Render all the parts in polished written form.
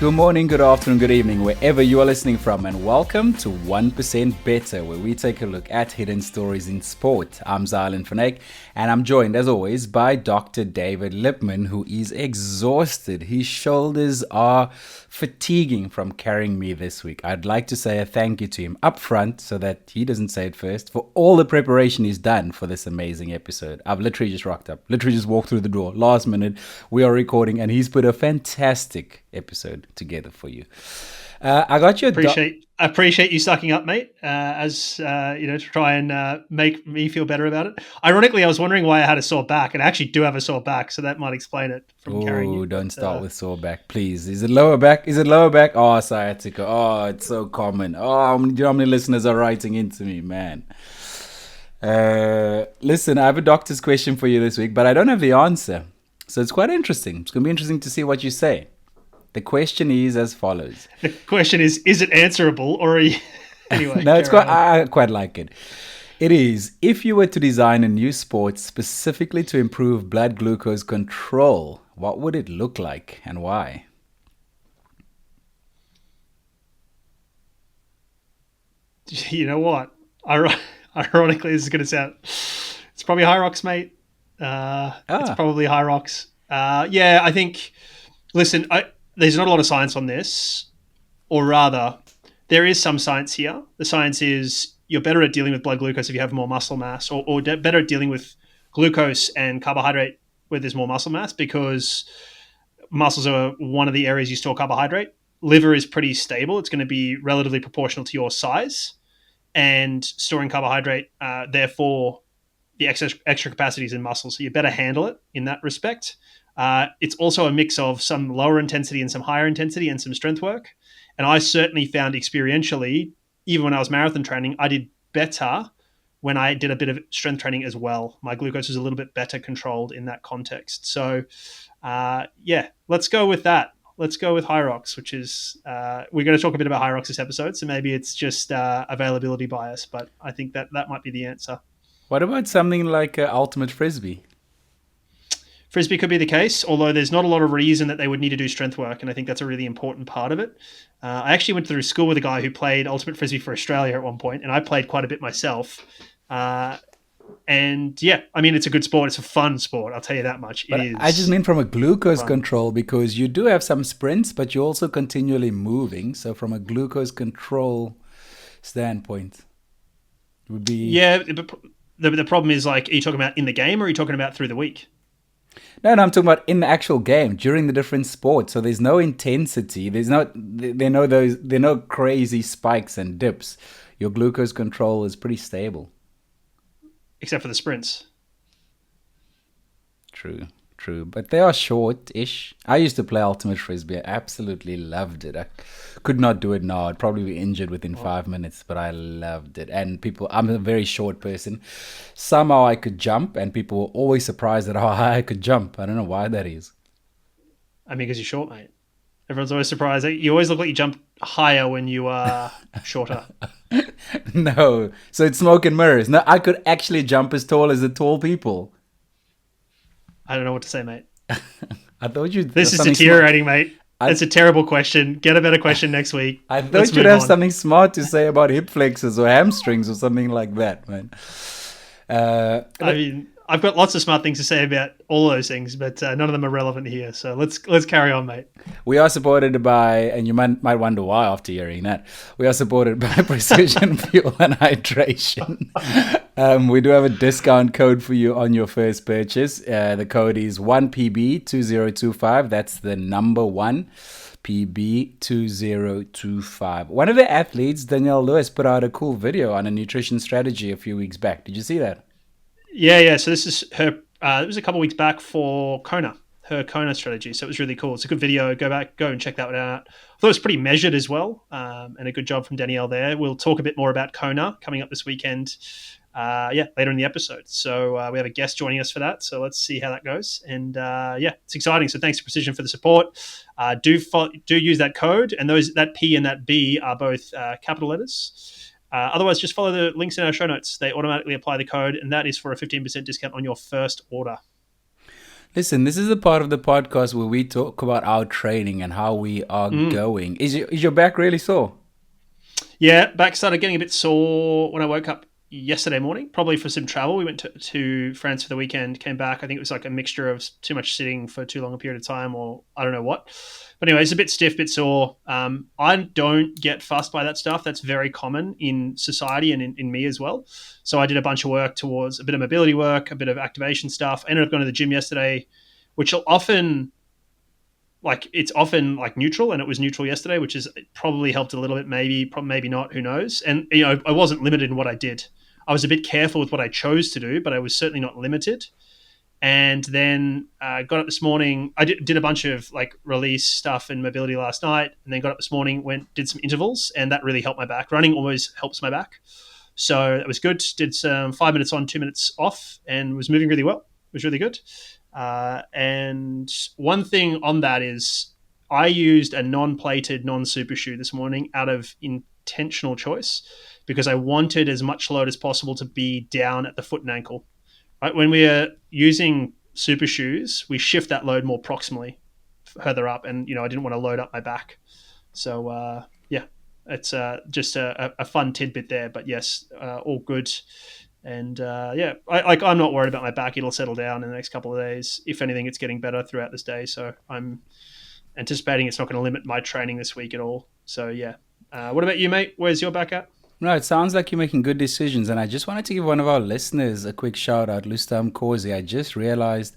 Good morning, good afternoon, good evening, wherever you are listening from, and welcome to 1% Better, where we take a look at hidden stories in sport. I'm Xylon, and I'm joined, as always, by Dr. David Lipman, who is exhausted. His shoulders are fatiguing from carrying me this week. I'd like to say a thank you to him up front, so that he doesn't say it first, for all the preparation he's done for this amazing episode. I've literally just rocked up, literally just walked through the door. Last minute, we are recording, and he's put a fantastic episode together for you. I got your appreciate you sucking up, mate. To try and make me feel better about it. Ironically, I was wondering why I had a sore back, and I actually do have a sore back, so that might explain it from carrying you. Don't start with sore back, please. Is it lower back? Is it lower back? Oh, sciatica. Oh, it's so common. Oh, do you know how many listeners are writing into me, man? Listen, I have a doctor's question for you this week, but I don't have the answer. So it's quite interesting. It's going to be interesting to see what you say. The question is as follows. The question is it answerable or are you... Anyway. No, I quite like it. It is, if you were to design a new sport specifically to improve blood glucose control, what would it look like and why? You know what? Ironically, this is going to sound... It's probably Hyrox, mate. It's probably Hyrox. Yeah, I think... Listen, there's not a lot of science on this, or rather, there is some science here. The science is you're better at dealing with blood glucose if you have more muscle mass, or better at dealing with glucose and carbohydrate where there's more muscle mass, because muscles are one of the areas you store carbohydrate. Liver is pretty stable. It's going to be relatively proportional to your size, and storing carbohydrate, therefore, the extra capacities in muscles. So you better handle it in that respect. It's also a mix of some lower intensity and some higher intensity and some strength work. And I certainly found experientially, even when I was marathon training, I did better when I did a bit of strength training as well. My glucose was a little bit better controlled in that context. So, let's go with that. Let's go with Hyrox, which is, we're going to talk a bit about Hyrox this episode. So maybe it's just availability bias, but I think that might be the answer. What about something like Ultimate Frisbee? Frisbee could be the case, although there's not a lot of reason that they would need to do strength work, and I think that's a really important part of it. I actually went through school with a guy who played Ultimate Frisbee for Australia at one point, and I played quite a bit myself. And yeah, I mean, it's a good sport. It's a fun sport, I'll tell you that much. But I just mean from a glucose control, because you do have some sprints, but you're also continually moving. So from a glucose control standpoint, it would be... Yeah, the problem is, like, are you talking about in the game or are you talking about through the week? No, I'm talking about in the actual game during the different sports. So there's no intensity. There are no crazy spikes and dips. Your glucose control is pretty stable, except for the sprints. True. But they are short-ish. I used to play Ultimate Frisbee. I absolutely loved it. I could not do it now. I'd probably be injured within 5 minutes, but I loved it. And I'm a very short person. Somehow I could jump, and people were always surprised at how high I could jump. I don't know why that is. I mean, because you're short, mate. Everyone's always surprised. You always look like you jump higher when you are shorter. No. So it's smoke and mirrors. No, I could actually jump as tall as the tall people. I don't know what to say, mate. I thought you. This is deteriorating, mate. It's a terrible question. Get a better question next week. I thought you'd have something smart to say about hip flexors or hamstrings or something like that, man. I mean, I've got lots of smart things to say about all those things, but none of them are relevant here. So let's carry on, mate. We are supported by, and you might wonder why after hearing that, we are supported by Precision Fuel and Hydration. We do have a discount code for you on your first purchase. The code is 1PB2025. That's the number 1. PB2025. One of the athletes, Danielle Lewis, put out a cool video on a nutrition strategy a few weeks back. Did you see that? Yeah. So this is her. It was a couple of weeks back for Kona, her Kona strategy. So it was really cool. It's a good video. Go and check that one out. I thought it was pretty measured as well, and a good job from Danielle there. We'll talk a bit more about Kona coming up this weekend. Later in the episode. So we have a guest joining us for that. So let's see how that goes. And it's exciting. So thanks to Precision for the support. Do use that code, and that P and that B are both capital letters. Otherwise, just follow the links in our show notes. They automatically apply the code, and that is for a 15% discount on your first order. Listen, this is the part of the podcast where we talk about our training and how we are going. Is your back really sore? Yeah, back started getting a bit sore when I woke up yesterday morning, probably for some travel. We went to France for the weekend, came back. I think it was like a mixture of too much sitting for too long a period of time, or I don't know what. But anyway, it's a bit stiff, bit sore. I don't get fussed by that stuff. That's very common in society and in me as well. So I did a bunch of work towards a bit of mobility work, a bit of activation stuff. I ended up going to the gym yesterday, which will often it's often like neutral, and it was neutral yesterday, which is probably helped a little bit, maybe not, who knows. And I wasn't limited in what I did. I was a bit careful with what I chose to do, but I was certainly not limited. And then got up this morning. I did a bunch of like release stuff and mobility last night, and then got up this morning, did some intervals, and that really helped my back. Running always helps my back, so it was good. Did some 5 minutes on, 2 minutes off, and was moving really well. It was really good. And one thing on that is I used a non-plated, non-super shoe this morning out of intentional choice because I wanted as much load as possible to be down at the foot and ankle. Right? When we are using super shoes, we shift that load more proximally further up, and I didn't want to load up my back. So yeah, it's just a fun tidbit there. But yes, all good. And yeah, I'm not worried about my back. It'll settle down in the next couple of days. If anything, it's getting better throughout this day. So I'm anticipating it's not going to limit my training this week at all. So yeah. What about you, mate? Where's your back at? No, it sounds like you're making good decisions. And I just wanted to give one of our listeners a quick shout out, Lustam Korzi. I just realized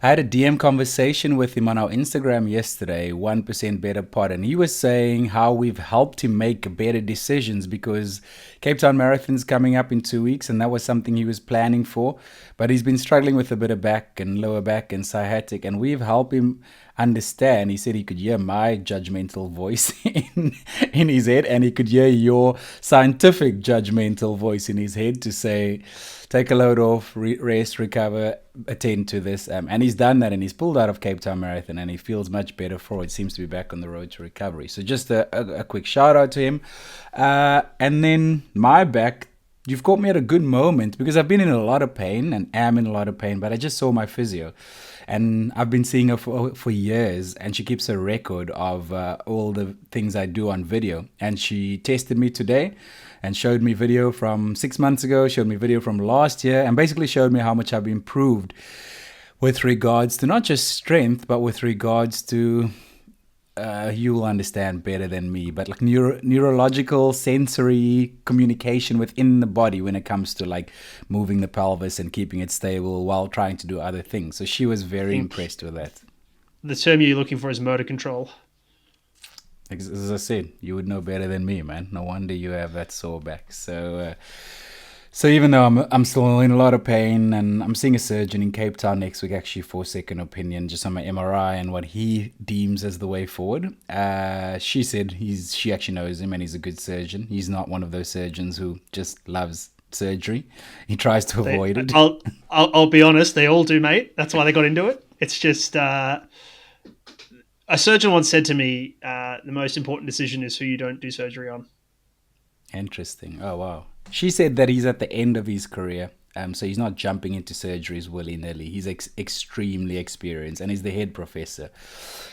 I had a DM conversation with him on our Instagram yesterday, 1% Better Pod, and he was saying how we've helped him make better decisions because Cape Town Marathon's coming up in 2 weeks, and that was something he was planning for. But he's been struggling with a bit of back and lower back and sciatic, and we've helped him understand. He said he could hear my judgmental voice in his head, and he could hear your scientific judgmental voice in his head to say, take a load off, rest, recover, attend to this. And he's done that, and he's pulled out of Cape Town Marathon, and he feels much better for it. Seems to be back on the road to recovery. So just a quick shout out to him. And then my back, you've caught me at a good moment because I've been in a lot of pain and am in a lot of pain, but I just saw my physio. And I've been seeing her for years, and she keeps a record of all the things I do on video. And she tested me today and showed me video from 6 months ago, showed me video from last year, and basically showed me how much I've improved with regards to not just strength, but with regards to, you'll understand better than me, but like neurological, sensory communication within the body when it comes to like moving the pelvis and keeping it stable while trying to do other things. So she was very impressed with that. The term you're looking for is motor control. As I said, you would know better than me, man. No wonder you have that sore back. So even though I'm still in a lot of pain, and I'm seeing a surgeon in Cape Town next week actually for a second opinion, just on my MRI and what he deems as the way forward. She said she actually knows him and he's a good surgeon. He's not one of those surgeons who just loves surgery. He tries to avoid it. I'll be honest, they all do, mate. That's why they got into it. It's just a surgeon once said to me, the most important decision is who you don't do surgery on. Interesting. Oh, wow. She said that he's at the end of his career. So he's not jumping into surgeries willy-nilly. He's extremely experienced, and he's the head professor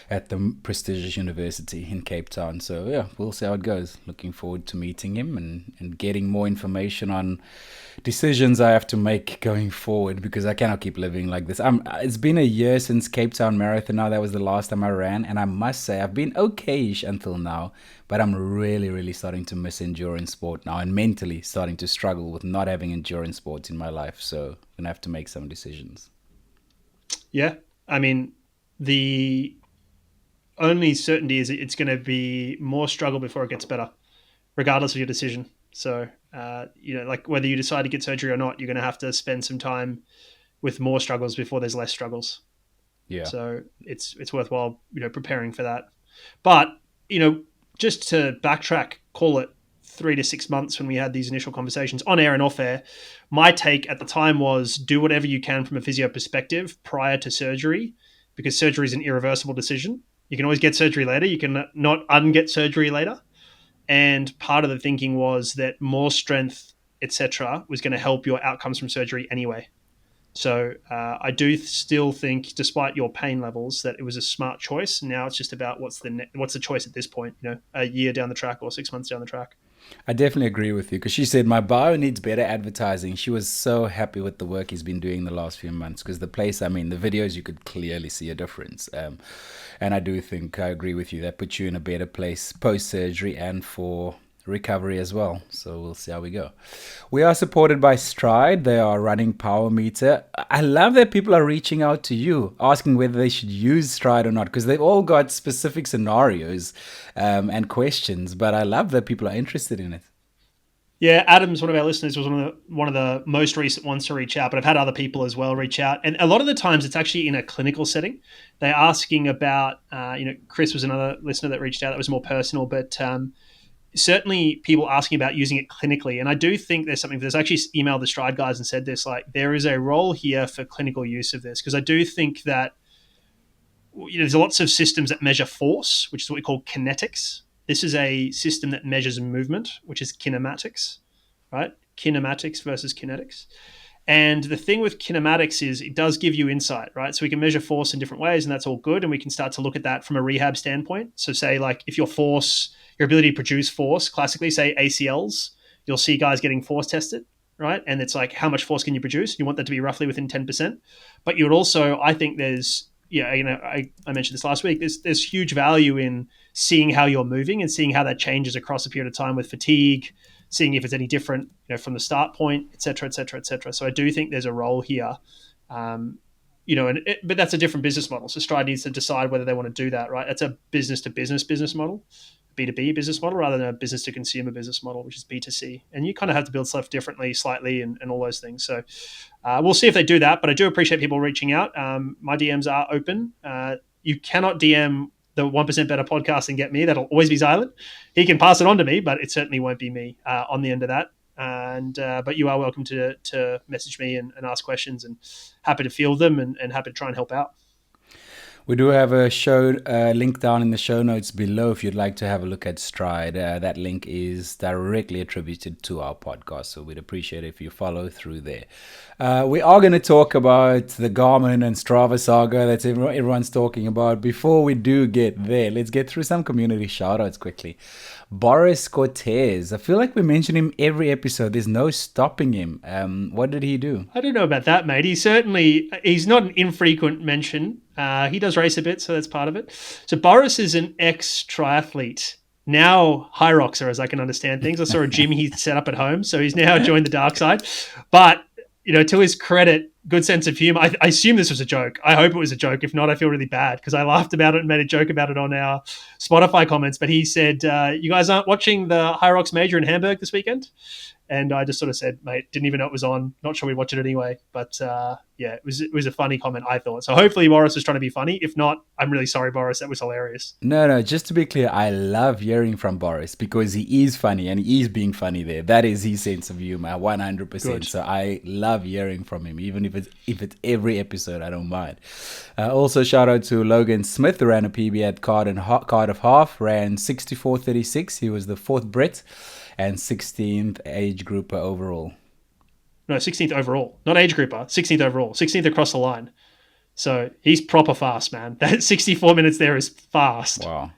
at the prestigious university in Cape Town. So yeah, we'll see how it goes. Looking forward to meeting him and getting more information on decisions I have to make going forward, because I cannot keep living like this. It's been a year since Cape Town Marathon now. That was the last time I ran, and I must say I've been okay-ish until now, but I'm really, really starting to miss endurance sport now, and mentally starting to struggle with not having endurance sports in my life. So I'm going to have to make some decisions. Yeah. I mean, the only certainty is it's going to be more struggle before it gets better, regardless of your decision. So, like whether you decide to get surgery or not, you're going to have to spend some time with more struggles before there's less struggles. Yeah. So it's worthwhile, preparing for that. But, just to backtrack, call it 3 to 6 months when we had these initial conversations on air and off air, my take at the time was do whatever you can from a physio perspective prior to surgery, because surgery is an irreversible decision. You can always get surgery later. You can not unget surgery later. And part of the thinking was that more strength, etc., was going to help your outcomes from surgery anyway. So I do still think, despite your pain levels, that it was a smart choice. Now it's just about what's the choice at this point, a year down the track or 6 months down the track. I definitely agree with you because she said my bio needs better advertising. She was so happy with the work he's been doing the last few months because the videos, you could clearly see a difference. And I do think I agree with you. That puts you in a better place post-surgery and for recovery as well. So we'll see how we go. We are supported by Stride. They are running Power Meter. I love that people are reaching out to you, asking whether they should use Stride or not, because they've all got specific scenarios and questions. But I love that people are interested in it. Yeah, Adam's one of our listeners, was one of the most recent ones to reach out, but I've had other people as well reach out. And a lot of the times it's actually in a clinical setting. They're asking about, Chris was another listener that reached out that was more personal, but certainly people asking about using it clinically. And I do think there's actually emailed the Stride guys and said this, like, there is a role here for clinical use of this, because I do think that there's lots of systems that measure force, which is what we call kinetics. This is a system that measures movement, which is kinematics, right? Kinematics versus kinetics. And the thing with kinematics is it does give you insight, right? So we can measure force in different ways, and that's all good. And we can start to look at that from a rehab standpoint. So say, like, if your ability to produce force, classically, say ACLs, you'll see guys getting force tested, right? And it's like, how much force can you produce? You want that to be roughly within 10%. But you would also, I think there's, I mentioned this last week, there's huge value in seeing how you're moving and seeing how that changes across a period of time with fatigue, seeing if it's any different, from the start point, et cetera, et cetera, et cetera. So I do think there's a role here, but that's a different business model. So Stride needs to decide whether they want to do that, right? That's a business to business model, B2B business model, rather than a business to consumer business model, which is B2C. And you kind of have to build stuff differently, slightly, and all those things. So we'll see if they do that, but I do appreciate people reaching out. My DMs are open. You cannot DM the 1% Better podcast and get me. That'll always be Xylon. He can pass it on to me, but it certainly won't be me on the end of that. And but you are welcome to message me and ask questions, and happy to field them and happy to try and help out. We do have a show link down in the show notes below if you'd like to have a look at Stride. That link is directly attributed to our podcast, so we'd appreciate it if you follow through there. We are going to talk about the Garmin and Strava saga that everyone's talking about. Before we do get there, let's get through some community shoutouts quickly. Boris Cortez. I feel like we mention him every episode. There's no stopping him. What did he do? I don't know about that, mate. He's not an infrequent mention. He does race a bit, so that's part of it. So Boris is an ex-triathlete, now Hyroxer, as I can understand things. I saw a gym he set up at home, so he's now joined the dark side. But, to his credit, good sense of humor. I assume this was a joke. I hope it was a joke. If not, I feel really bad because I laughed about it and made a joke about it on our Spotify comments. But he said, you guys aren't watching the Hyrox Major in Hamburg this weekend? And I just sort of said, mate, didn't even know it was on. Not sure we'd watch it anyway. But it was a funny comment, I thought. So hopefully Boris was trying to be funny. If not, I'm really sorry, Boris. That was hilarious. No, just to be clear, I love hearing from Boris because he is funny and he is being funny there. That is his sense of humor, 100%. Good. So I love hearing from him, even if it's every episode, I don't mind. Also, shout out to Logan Smith, who ran a PB at Cardiff Half, ran 64.36. He was the 4th Brit. And 16th age grouper overall. No, 16th overall. Not age grouper, 16th overall. 16th across the line. So he's proper fast, man. That 64 minutes there is fast. Wow.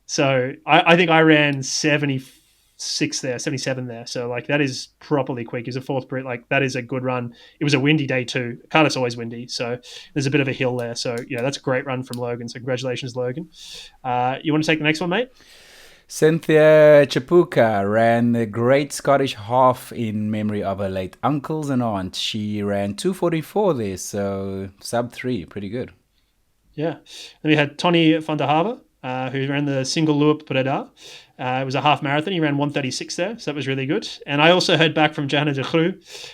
So I think I ran 76 there, 77 there. So, like, that is properly quick. He's a 4th Brit. Like, that is a good run. It was a windy day too. Cardiff's always windy. So there's a bit of a hill there. So, that's a great run from Logan. So congratulations, Logan. You want to take the next one, mate? Cynthia Chapuka ran the Great Scottish Half in memory of her late uncles and aunts. She ran 2:44 there, so sub 3, pretty good. Yeah. Then we had Tony van der Haver, who ran the single Luart Breda. It was a half marathon. He ran 1:36 there, so that was really good. And I also heard back from Jana de Groe.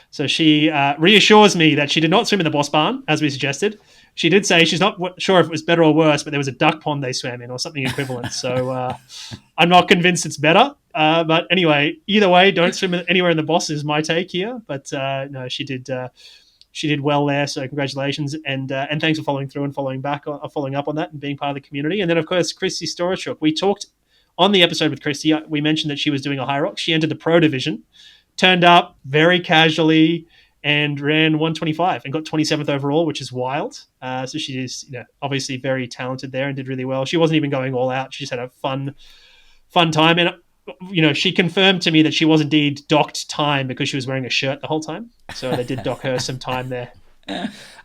So she reassures me that she did not swim in the Bosbaan, as we suggested. She did say she's not sure if it was better or worse, but there was a duck pond they swam in or something equivalent. So I'm not convinced it's better. But anyway, either way, don't swim anywhere in the Boss is my take here. But no, she did well there. So congratulations. And thanks for following through and following up on that and being part of the community. And then, of course, Christy Storachuk. We talked on the episode with Christy. We mentioned that she was doing a Hyrox. She entered the pro division, turned up very casually, and ran 125 and got 27th overall, which is wild. So she is, obviously very talented there and did really well. She wasn't even going all out. She just had a fun time. And, she confirmed to me that she was indeed docked time because she was wearing a shirt the whole time. So they did dock her some time there.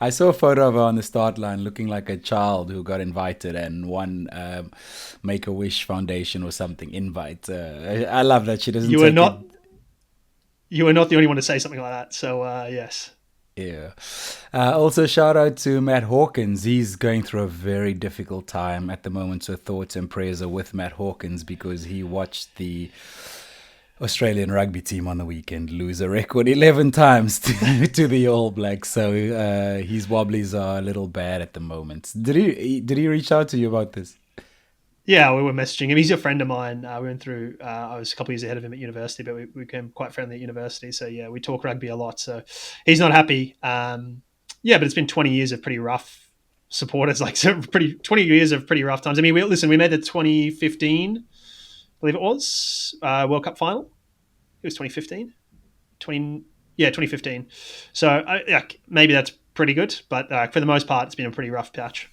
I saw a photo of her on the start line looking like a child who got invited and won Make-A-Wish Foundation or something invite. I love that she doesn't You were not the only one to say something like that. So, yes. Yeah. Also, shout out to Matt Hawkins. He's going through a very difficult time at the moment. So thoughts and prayers are with Matt Hawkins because he watched the Australian rugby team on the weekend lose a record 11 times to the All Blacks. So his wobblies are a little bad at the moment. Did he reach out to you about this? Yeah, we were messaging him. He's a friend of mine. We went through, I was a couple of years ahead of him at university, but we became quite friendly at university. So yeah, we talk rugby a lot. So he's not happy. Yeah, but it's been 20 years of pretty rough supporters, 20 years of pretty rough times. I mean, we made the 2015, I believe it was, World Cup final. It was 2015. 2015. So maybe that's pretty good, but for the most part, it's been a pretty rough patch.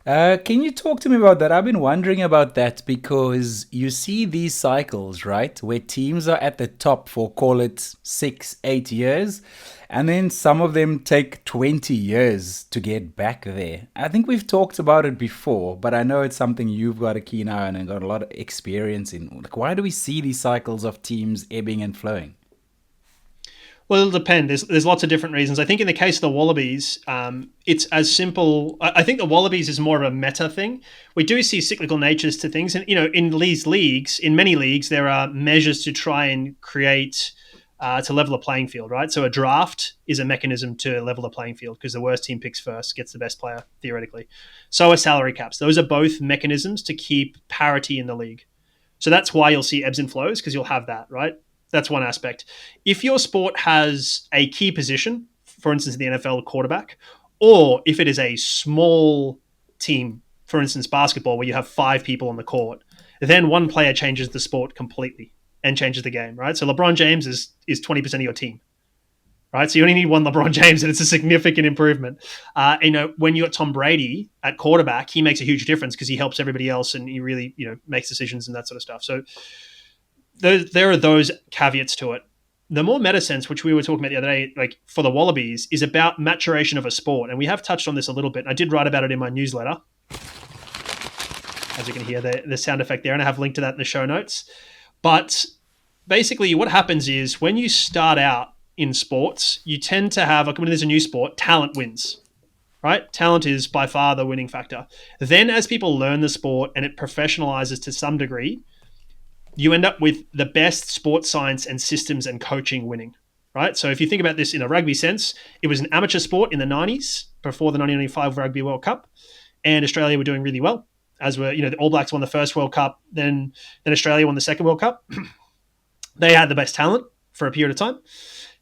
Can you talk to me about that? I've been wondering about that because you see these cycles, right, where teams are at the top for, call it 6-8 years, and then some of them take 20 years to get back there. I think we've talked about it before, but I know it's something you've got a keen eye on and got a lot of experience in. Why do we see these cycles of teams ebbing and flowing? Well, it'll depend. There's lots of different reasons. I think in the case of the Wallabies, it's as simple. I think the Wallabies is more of a meta thing. We do see cyclical natures to things. And, in these leagues, in many leagues, there are measures to try and create, to level the playing field, right? So a draft is a mechanism to level the playing field because the worst team picks first, gets the best player, theoretically. So are salary caps. Those are both mechanisms to keep parity in the league. So that's why you'll see ebbs and flows because you'll have that, right? That's one aspect. If your sport has a key position, for instance, in the NFL, quarterback, or if it is a small team, for instance, basketball, where you have 5 people on the court, then one player changes the sport completely and changes the game, right? So LeBron James is 20% of your team, right? So you only need one LeBron James, and it's a significant improvement. When you got Tom Brady at quarterback, he makes a huge difference because he helps everybody else and he really, makes decisions and that sort of stuff. So there are those caveats to it. The more meta sense, which we were talking about the other day, like for the Wallabies, is about maturation of a sport. And we have touched on this a little bit. I did write about it in my newsletter. As you can hear the sound effect there, and I have linked to that in the show notes. But basically what happens is when you start out in sports, you tend to have, like when there's a new sport, talent wins, right? Talent is by far the winning factor. Then as people learn the sport and it professionalizes to some degree, you end up with the best sports science and systems and coaching winning, right? So if you think about this in a rugby sense, it was an amateur sport in the 90s before the 1995 Rugby World Cup, and Australia were doing really well, as were, the All Blacks won the first World Cup, then Australia won the second World Cup. They had the best talent for a period of time.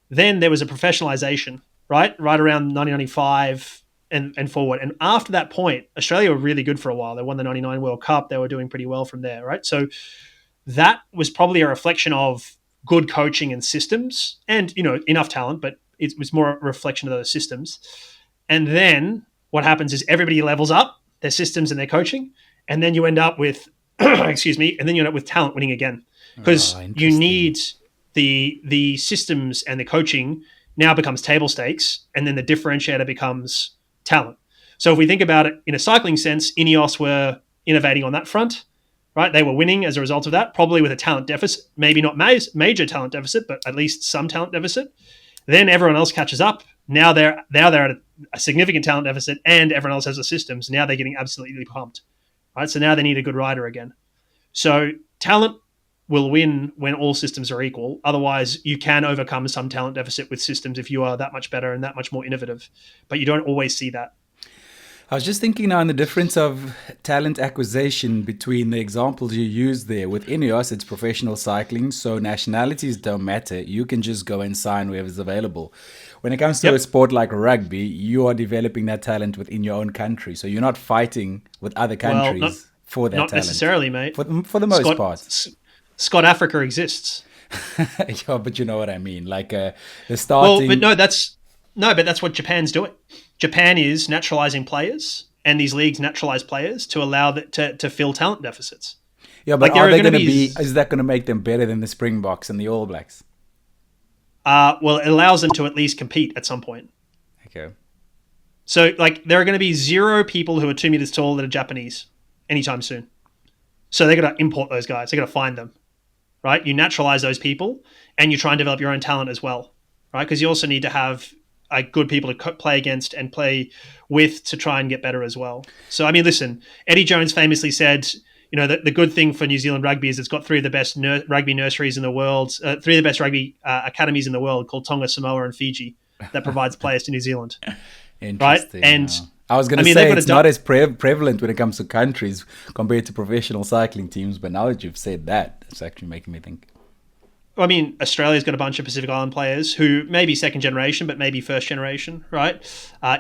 Then there was a professionalization, right around 1995 and forward. And after that point, Australia were really good for a while. They won the 99 World Cup. They were doing pretty well from there, right? So that was probably a reflection of good coaching and systems and, enough talent, but it was more a reflection of those systems. And then what happens is everybody levels up their systems and their coaching. And then you end up with, and then you end up with talent winning again because you need the systems and the coaching now becomes table stakes. And then the differentiator becomes talent. So if we think about it in a cycling sense, Ineos were innovating on that front. Right, they were winning as a result of that, probably with a talent deficit, maybe not major talent deficit, but at least some talent deficit. Then everyone else catches up. Now they're at a significant talent deficit, and everyone else has the systems. Now they're getting absolutely pumped. Right, so now they need a good rider again. So talent will win when all systems are equal. Otherwise, you can overcome some talent deficit with systems if you are that much better and that much more innovative. But you don't always see that. I was just thinking now on the difference of talent acquisition between the examples you used there. With Ineos, it's professional cycling, so nationalities don't matter. You can just go and sign whoever's available. When it comes to a sport like rugby, you are developing that talent within your own country. So you're not fighting with other countries for that talent. Not necessarily, mate. For the most part. Scott Africa exists. Yeah, but you know what I mean. Like the Well, but starting. but that's what Japan's doing. Japan is naturalizing players, and these leagues naturalize players to allow that to fill talent deficits. Yeah, but Like are there are they going to going to be, be? Is that going to make them better than the Springboks and the All Blacks? well, it allows them to at least compete at some point. Okay. So like there are going to be zero people who are 2 meters tall that are Japanese anytime soon. So they're going to import those guys. They're going to find them, right? You naturalize those people, and you try and develop your own talent as well, right? Because you also need to have good people to play against and play with to try and get better as well. So I mean, listen, Eddie Jones famously said, the good thing for New Zealand rugby is it's got three of the best rugby nurseries in the world, three of the best rugby academies in the world, called Tonga, Samoa, and Fiji, that provides players to New Zealand, right? Interesting. And I was going I to mean, they've say got it's not as prevalent when it comes to countries compared to professional cycling teams, but now that you've said that, it's actually making me think. I mean, Australia's got a bunch of Pacific Island players who may be second generation, but maybe first generation, right?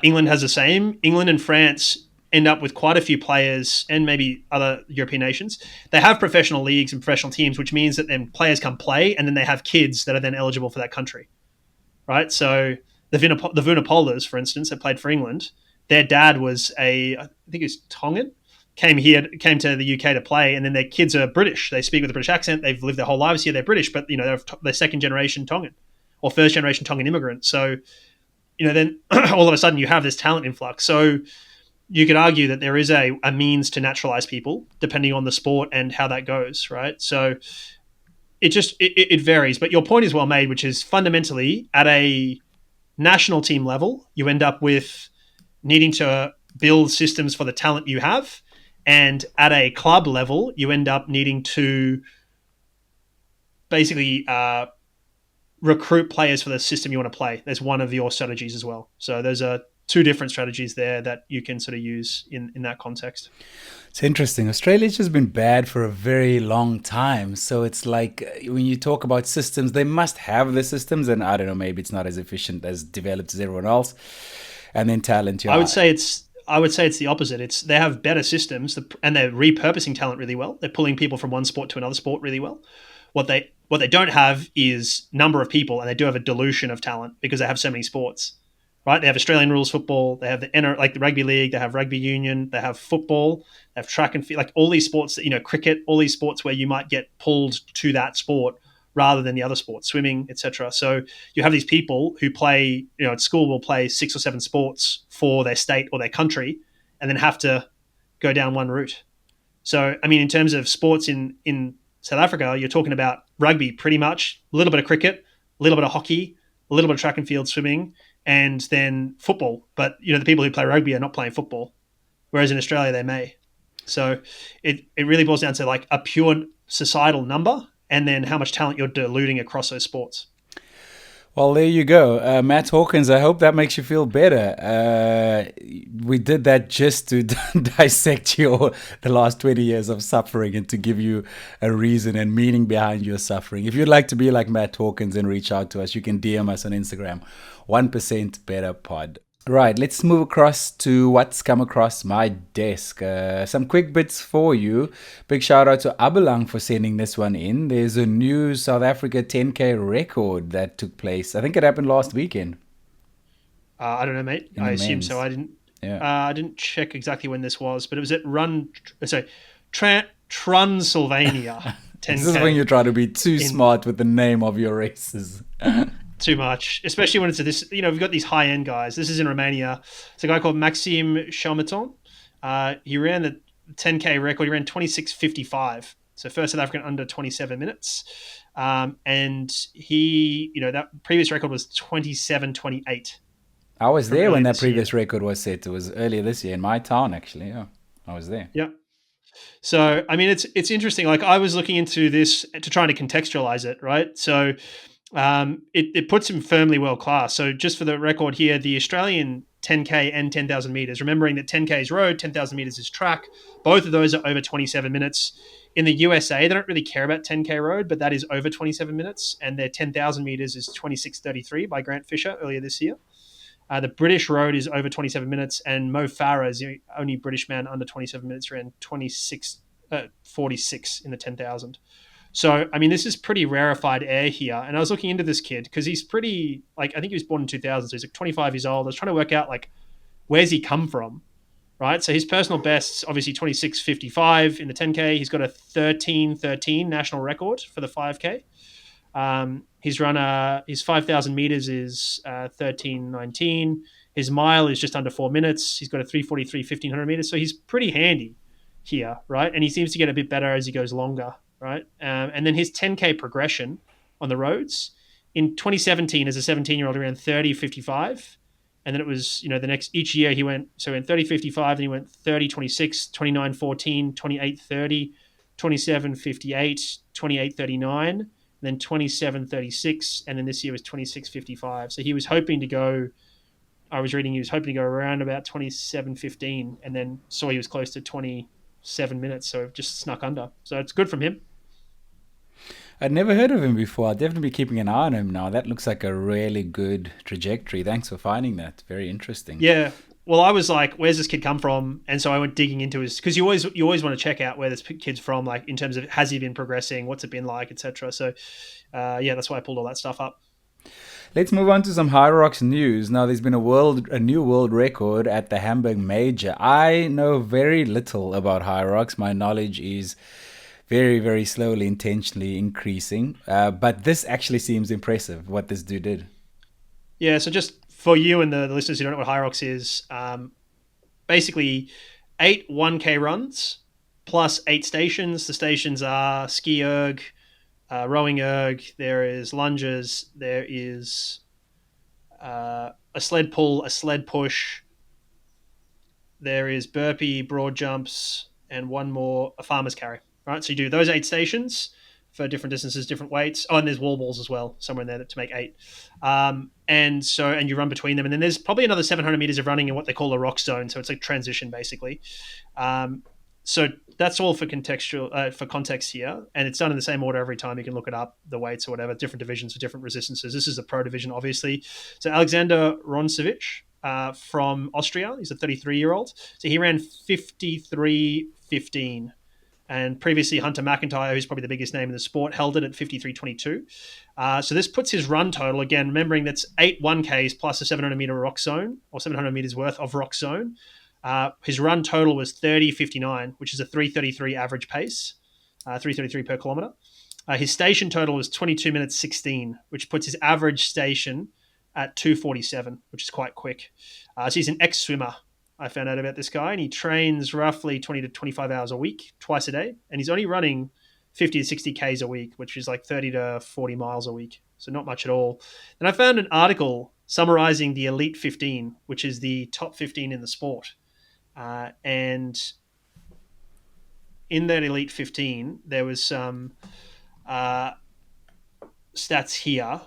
England has the same. England and France end up with quite a few players, and maybe other European nations. They have professional leagues and professional teams, which means that then players come play, and then they have kids that are then eligible for that country, right? So the Vunipolas, for instance, that played for England, their dad was I think he was Tongan, came to the UK to play, and then their kids are British. They speak with a British accent. They've lived their whole lives here. They're British, but they're second generation Tongan or first generation Tongan immigrants. So then all of a sudden you have this talent influx. So you could argue that there is a means to naturalize people depending on the sport and how that goes, right? So it varies. But your point is well made, which is fundamentally at a national team level, you end up with needing to build systems for the talent you have. And at a club level, you end up needing to basically recruit players for the system you want to play. There's one of your strategies as well. So those are two different strategies there that you can sort of use in that context. It's interesting. Australia's just been bad for a very long time. So it's like when you talk about systems, they must have the systems. And I don't know, maybe it's not as efficient, as developed as everyone else. And then talent. I would say it's the opposite. They have better systems, and they're repurposing talent really well. They're pulling people from one sport to another sport really well. What they don't have is number of people, and they do have a dilution of talent because they have so many sports. Right? They have Australian rules football. They have the rugby league. They have rugby union. They have football. They have track and field. Like all these sports that cricket. All these sports where you might get pulled to that sport rather than the other sports, swimming, etc. So you have these people who play, at school will play 6 or 7 sports for their state or their country, and then have to go down one route. So, I mean, in terms of sports in South Africa, you're talking about rugby pretty much, a little bit of cricket, a little bit of hockey, a little bit of track and field swimming, and then football. But, the people who play rugby are not playing football, whereas in Australia they may. So it really boils down to like a pure societal number, and then how much talent you're diluting across those sports. Well, there you go. Matt Hawkins, I hope that makes you feel better. We did that just to dissect the last 20 years of suffering and to give you a reason and meaning behind your suffering. If you'd like to be like Matt Hawkins and reach out to us, you can DM us on Instagram, 1% Better Pod. Right, let's move across to what's come across my desk. Some quick bits for you. Big shout out to Abelang for sending this one in. There's a new South Africa 10K record that took place. I think it happened last weekend. I don't know, mate. I assume so. I didn't. Yeah. I didn't check exactly when this was, but it was at Transylvania 10K. This is when you try to be too smart with the name of your races. Too much, especially when it's this. We've got these high end guys. This is in Romania. It's a guy called Maxim Chalmaton. He ran the 10K record. He ran 26:55. So first South African under 27 minutes. And he, that previous record was 27:28. I was there when that previous record was set. It was earlier this year in my town, actually. Yeah, I was there. Yeah. So I mean, it's interesting. Like I was looking into this to try to contextualize it, right? So. It puts him firmly world class. So just for the record here, the Australian 10K and 10,000 meters, remembering that 10K is road, 10,000 meters is track. Both of those are over 27 minutes. In the USA, they don't really care about 10K road, but that is over 27 minutes. And their 10,000 meters is 26:33 by Grant Fisher earlier this year. The British road is over 27 minutes, and Mo Farah is the only British man under 27 minutes, ran 26:46 in the 10,000. So, I mean, this is pretty rarefied air here. And I was looking into this kid because he's pretty, like, I think he was born in 2000. So he's like 25 years old. I was trying to work out, like, where's he come from? Right. So his personal best's obviously 26:55 in the 10K. He's got a 13:13 national record for the 5K. His 5,000 meters is 13:19. His mile is just under 4 minutes. He's got a 3:43 1,500 meters. So he's pretty handy here, right? And he seems to get a bit better as he goes longer, right? And then his 10K progression on the roads in 2017 as a 17-year-old around 30:55. And then it was, the next, each year he went, so in 30:55, then he went 30:26, 29:14, 28:30, 27:58, 28:39, then 27:36, and then this year was 26:55. So he was hoping to go, I was reading he was hoping to go around about 27:15, and then saw he was close to 27 minutes, so it just snuck under. So it's good from him. I'd never heard of him before. I'll definitely be keeping an eye on him now. That looks like a really good trajectory. Thanks for finding that. Very interesting. Yeah. Well, I was like, where's this kid come from? And so I went digging into his, because you always want to check out where this kid's from, like in terms of has he been progressing, what's it been like, etc. So yeah, that's why I pulled all that stuff up. Let's move on to some Hyrox news. Now, there's been a new world record at the Hamburg Major. I know very little about Hyrox. My knowledge is very, very slowly, intentionally increasing. But this actually seems impressive, what this dude did. Yeah, so just for you and the listeners who don't know what Hyrox is, basically 8 1K runs plus 8 stations. The stations are ski erg, rowing erg, there is lunges, there is a sled pull, a sled push, there is burpee, broad jumps, and one more, a farmer's carry. Right, so you do those 8 stations for different distances, different weights. Oh, and there's wall balls as well, somewhere in there to make 8. And you run between them. And then there's probably another 700 meters of running in what they call a rock zone. So it's like transition, basically. So that's all for context here. And it's done in the same order every time. You can look it up, the weights or whatever, different divisions for different resistances. This is the pro division, obviously. So Alexander Roncevic from Austria, he's a 33-year-old. So he ran 53:15. And previously, Hunter McIntyre, who's probably the biggest name in the sport, held it at 53:22. So this puts his run total, again, remembering that's 8 1Ks plus a 700-meter rock zone, or 700 meters worth of rock zone. His run total was 30:59, which is a 3:33 average pace, 3:33 per kilometer. His station total was 22 minutes 16, which puts his average station at 2:47, which is quite quick. So he's an ex-swimmer. I found out about this guy, and he trains roughly 20 to 25 hours a week, twice a day, and he's only running 50 to 60 Ks a week, which is like 30 to 40 miles a week, so not much at all. And I found an article summarizing the Elite 15, which is the top 15 in the sport. And in that Elite 15, there was some stats here.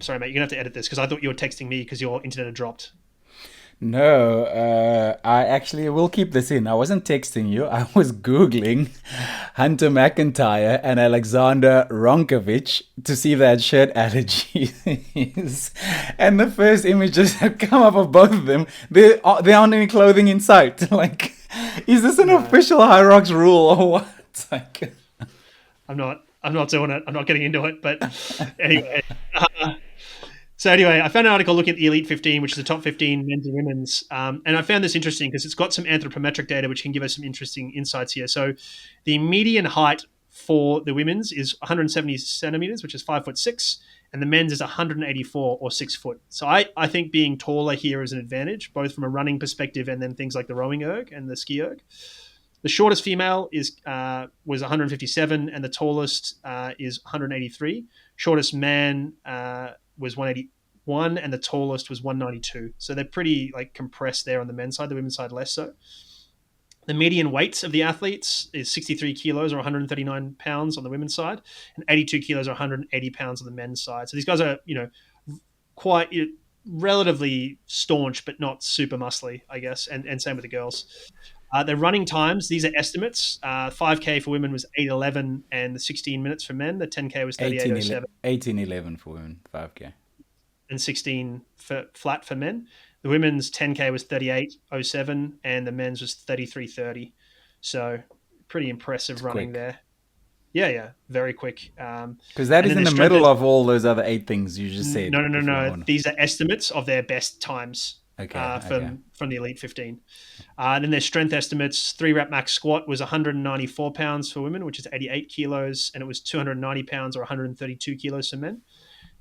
Sorry, mate, you're going to have to edit this because I thought you were texting me because your internet had dropped. No, I actually will keep this in. I wasn't texting you. I was Googling Hunter McIntyre and Alexander Roncevic to see if they had shirt allergies. And the first images that come up of both of them, there aren't any clothing in sight. Like, is this an official Hyrox rule or what? Like, I'm not doing it. I'm not getting into it. But anyway. So anyway, I found an article looking at the Elite 15, which is the top 15 men's and women's. And I found this interesting because it's got some anthropometric data, which can give us some interesting insights here. So the median height for the women's is 170 centimeters, which is 5'6", and the men's is 184 or 6 foot. So I think being taller here is an advantage, both from a running perspective and then things like the rowing erg and the ski erg. The shortest female was 157, and the tallest is 183. Shortest man was 181, and the tallest was 192. So they're pretty like compressed there on the men's side, the women's side less so. The median weights of the athletes is 63 kilos or 139 pounds on the women's side, and 82 kilos or 180 pounds on the men's side. So these guys are, quite relatively staunch, but not super muscly, I guess, and same with the girls. Their running times, these are estimates. 5K for women was 8:11 and 16 minutes for men. The 10K was 38:07. 18:11 for women, 5K. And 16 flat for men. The women's 10K was 38:07 and the men's was 33:30. So pretty impressive running there. Yeah, very quick. Because that And is then in their the strength middle of all those other 8 things you just said before. no. Oh, no. These are estimates of their best times Okay, okay. from the Elite 15. And then their strength estimates: 3 rep max squat was 194 pounds for women, which is 88 kilos, and it was 290 pounds or 132 kilos for men.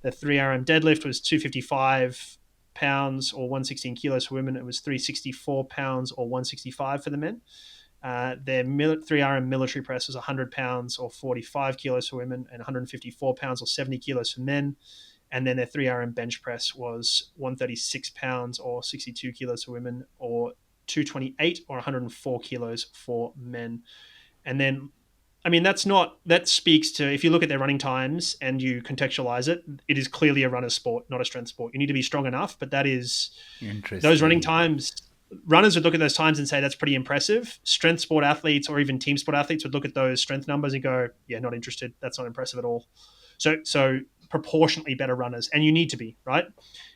The 3RM deadlift was 255 pounds or 116 kilos for women. It was 364 pounds or 165 for the men. Their 3RM military press was 100 pounds or 45 kilos for women and 154 pounds or 70 kilos for men. And then their 3RM bench press was 136 pounds or 62 kilos for women, or 228 or 104 kilos for men. And then, I mean, that speaks to, if you look at their running times and you contextualize it, it is clearly a runner's sport, not a strength sport. You need to be strong enough, but that is, those running times, runners would look at those times and say that's pretty impressive. Strength sport athletes or even team sport athletes would look at those strength numbers and go, yeah, not interested. That's not impressive at all. So proportionately better runners, and you need to be, right? And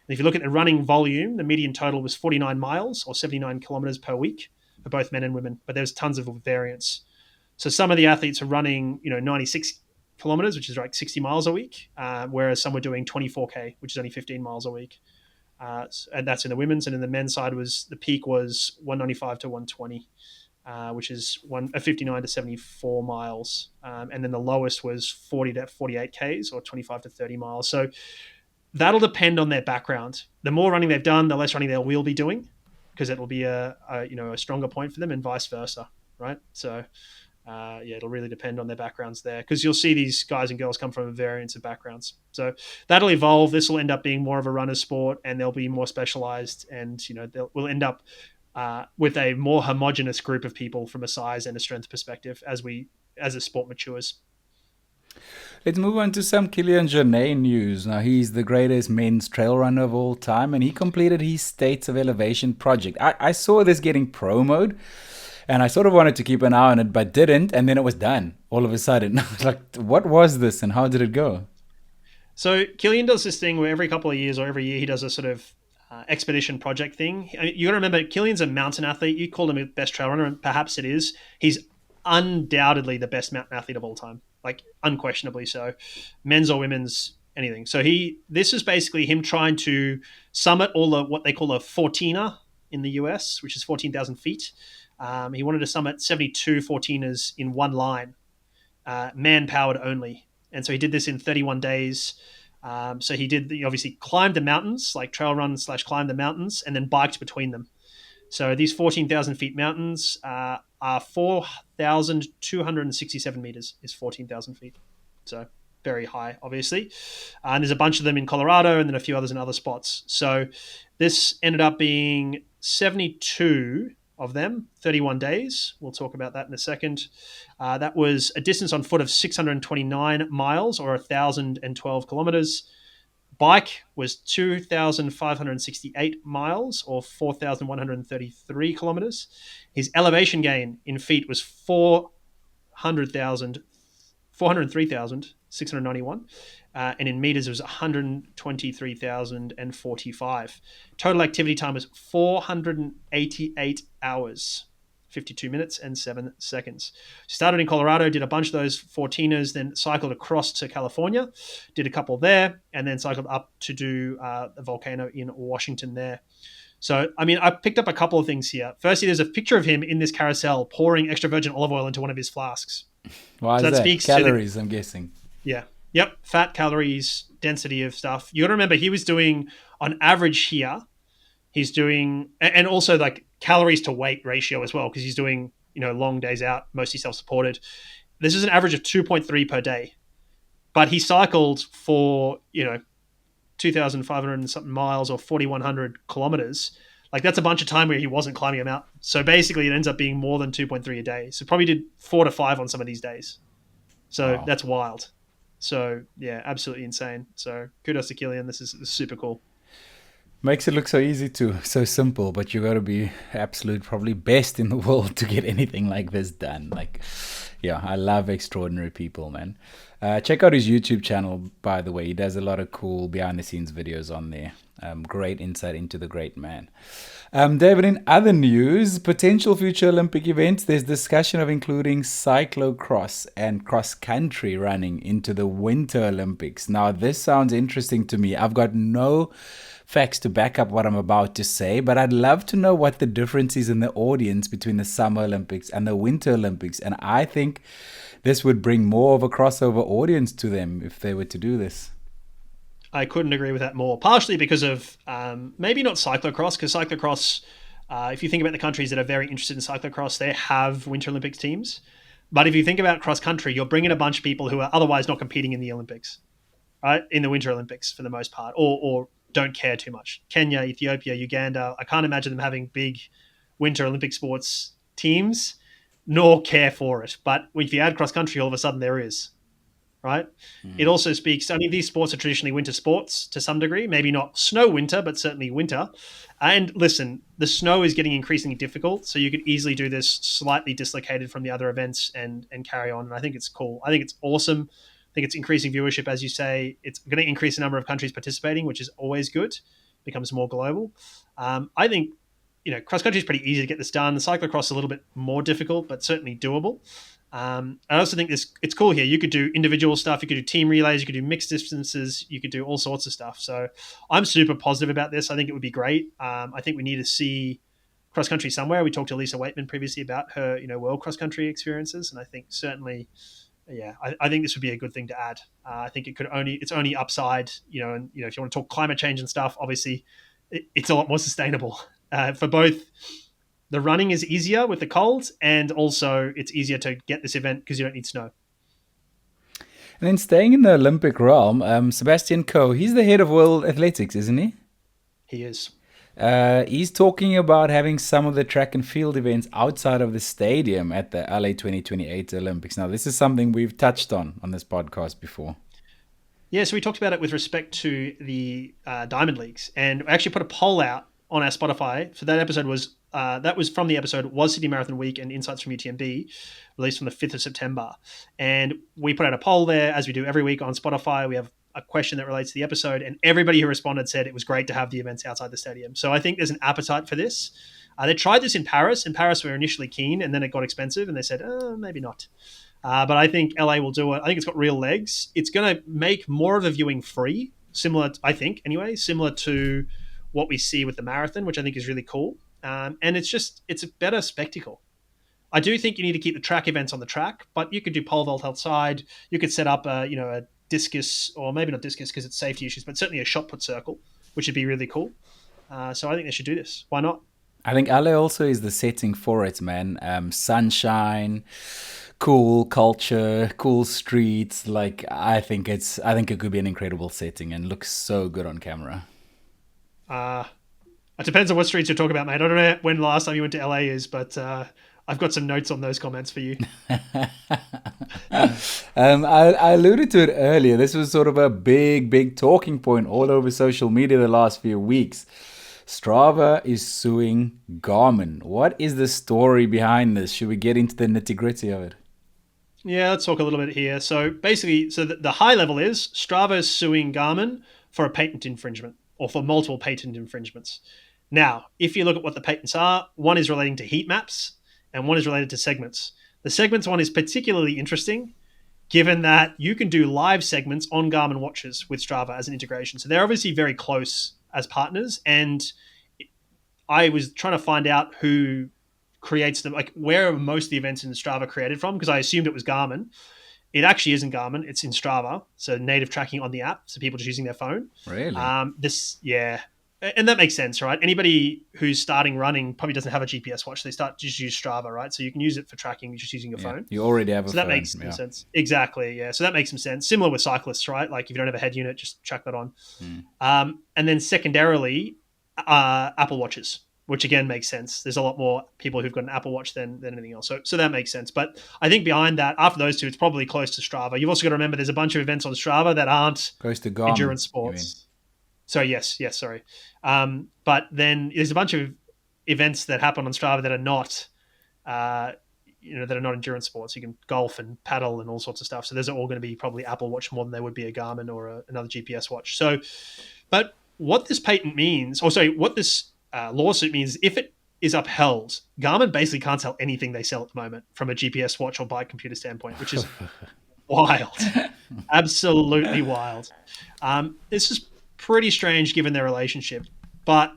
if you look at the running volume, the median total was 49 miles or 79 kilometers per week for both men and women, but there's tons of variance. So some of the athletes are running, 96 kilometers, which is like 60 miles a week, whereas some were doing 24K, which is only 15 miles a week. And that's in the women's. And in the men's side, the peak was 195 to 120, which is 59 to 74 miles. And then the lowest was 40 to 48 Ks or 25 to 30 miles. So that'll depend on their background. The more running they've done, the less running they will be doing, because it will be a stronger point for them, and vice versa, right? So it'll really depend on their backgrounds there, because you'll see these guys and girls come from a variance of backgrounds. So that'll evolve. This will end up being more of a runner's sport, and they'll be more specialized, and we'll end up with a more homogenous group of people from a size and a strength perspective as the sport matures. Let's move on to some Kilian Jornet news. Now, he's the greatest men's trail runner of all time, and he completed his States of Elevation project. I saw this getting promoted, and I sort of wanted to keep an eye on it, but didn't, and then it was done all of a sudden. I was like, what was this, and how did it go? So Kilian does this thing where every couple of years or every year he does a sort of expedition project thing. You got to remember, Kilian's a mountain athlete. You called him a best trail runner, and perhaps it is. He's undoubtedly the best mountain athlete of all time, like unquestionably so, men's or women's, anything. So this is basically him trying to summit all of what they call a 14er in the US, which is 14,000 feet. He wanted to summit 72 14ers in one line, man-powered only. And so he did this in 31 days. So he obviously climbed the mountains, like trail run / climb the mountains, and then biked between them. So these 14,000 feet mountains are 4,267 meters is 14,000 feet. So very high, obviously. And there's a bunch of them in Colorado and then a few others in other spots. So this ended up being 72 of them, 31 days. We'll talk about that in a second. That was a distance on foot of 629 miles or 1,012 kilometers. Bike was 2,568 miles or 4,133 kilometers. His elevation gain in feet was 403,691. And in meters, it was 123,045. Total activity time was 488 hours, 52 minutes and 7 seconds. Started in Colorado, did a bunch of those 14ers, then cycled across to California, did a couple there, and then cycled up to do the volcano in Washington there. So, I mean, I picked up a couple of things here. Firstly, there's a picture of him in this carousel pouring extra virgin olive oil into one of his flasks. Why is that? Speaks calories, I'm guessing. Yeah. Yep. Fat, calories, density of stuff. You got to remember, he was doing, on average here, he's doing, and also like calories to weight ratio as well, because he's doing, long days out, mostly self-supported. This is an average of 2.3 per day. But he cycled for, 2,500 and something miles or 4,100 kilometers. Like that's a bunch of time where he wasn't climbing a mountain. So basically it ends up being more than 2.3 a day. So probably did 4 to 5 on some of these days. So wow. That's wild. So yeah, absolutely insane. So kudos to Kilian. This is super cool. Makes it look so easy so simple, but you got to be absolute probably best in the world to get anything like this done. Like, yeah, I love extraordinary people, man. Check out his YouTube channel, by the way. He does a lot of cool behind the scenes videos on there. Great insight into the great man. David, in other news, potential future Olympic events, there's discussion of including cyclocross and cross-country running into the Winter Olympics. Now, this sounds interesting to me. I've got no facts to back up what I'm about to say, but I'd love to know what the difference is in the audience between the Summer Olympics and the Winter Olympics. And I think this would bring more of a crossover audience to them if they were to do this. I couldn't agree with that more, partially because of maybe not cyclocross, because cyclocross, if you think about the countries that are very interested in cyclocross, they have Winter Olympics teams. But if you think about cross country, you're bringing a bunch of people who are otherwise not competing in the Olympics, right? In the Winter Olympics for the most part, or don't care too much. Kenya, Ethiopia, Uganda, I can't imagine them having big Winter Olympic sports teams, nor care for it. But if you add cross country, all of a sudden there is. Right. It also speaks, I mean, these sports are traditionally winter sports to some degree, maybe not snow winter, but certainly winter. And listen, the snow is getting increasingly difficult. So you could easily do this slightly dislocated from the other events and carry on. And I think it's cool. I think it's awesome. I think it's increasing viewership, as you say. It's going to increase the number of countries participating, which is always good. It becomes more global. I think, cross country is pretty easy to get this done. The cyclocross is a little bit more difficult, but certainly doable. I also think it's cool here. You could do individual stuff. You could do team relays. You could do mixed distances. You could do all sorts of stuff. So I'm super positive about this. I think it would be great. I think we need to see cross country somewhere. We talked to Lisa Waitman previously about her, world cross country experiences, and I think certainly, I think this would be a good thing to add. I think it's only upside, and if you want to talk climate change and stuff, obviously, it's a lot more sustainable for both. The running is easier with the cold, and also it's easier to get this event because you don't need snow. And then staying in the Olympic realm, Sebastian Coe, he's the head of World Athletics, isn't he? He is. He's talking about having some of the track and field events outside of the stadium at the LA 2028 Olympics. Now, this is something we've touched on this podcast before. Yeah, so we talked about it with respect to the Diamond Leagues, and we actually put a poll out on our Spotify. So that episode was from the episode Was Sydney Marathon Week and Insights from UTMB, released on the 5th of September. And we put out a poll there, as we do every week on Spotify. We have a question that relates to the episode, and everybody who responded said it was great to have the events outside the stadium. So I think there's an appetite for this. They tried this in Paris. In Paris, we were initially keen, and then it got expensive, and they said, maybe not. But I think LA will do it. I think it's got real legs. It's going to make more of the viewing free, similar to what we see with the marathon, which I think is really cool. And it's a better spectacle. I do think you need to keep the track events on the track, but you could do pole vault outside. You could set up a discus, or maybe not discus because it's safety issues, but certainly a shot put circle, which would be really cool. So I think they should do this. Why not? I think LA also is the setting for it, man. Sunshine, cool culture, cool streets. Like I think it could be an incredible setting and looks so good on camera. It depends on what streets you're talking about, mate. I don't know when the last time you went to LA is, but I've got some notes on those comments for you. I alluded to it earlier. This was sort of a big talking point all over social media the last few weeks. Strava is suing Garmin. What is the story behind this? Should we get into the nitty-gritty of it? Yeah, let's talk a little bit here. So basically, the high level is Strava is suing Garmin for a patent infringement, or for multiple patent infringements. Now, if you look at what the patents are, one is relating to heat maps and one is related to segments. The segments one is particularly interesting given that you can do live segments on Garmin watches with Strava as an integration. So they're obviously very close as partners. And I was trying to find out who creates them, like where are most of the events in Strava created from? Because I assumed it was Garmin. It actually isn't Garmin. It's in Strava. So native tracking on the app. So people just using their phone. Really? Yeah. And that makes sense, right? Anybody who's starting running probably doesn't have a GPS watch. They just use Strava, right? So you can use it for tracking just using your phone. You already have a phone. So that makes some sense. Exactly, yeah. So that makes some sense. Similar with cyclists, right? Like if you don't have a head unit, just track that on. And then secondarily, Apple Watches, which again makes sense. There's a lot more people who've got an Apple Watch than anything else. So that makes sense. But I think behind that, after those two, it's probably close to Strava. You've also got to remember there's a bunch of events on Strava that aren't close to Garmin, endurance sports. So yes, sorry. But then there's a bunch of events that happen on Strava that are not, that are not endurance sports. You can golf and paddle and all sorts of stuff. So those are all going to be probably Apple Watch more than they would be a Garmin or another GPS watch. So, but what this patent means, or sorry, what this lawsuit means, if it is upheld, Garmin basically can't sell anything they sell at the moment from a GPS watch or bike computer standpoint, which is wild. Absolutely wild. This is pretty strange given their relationship, but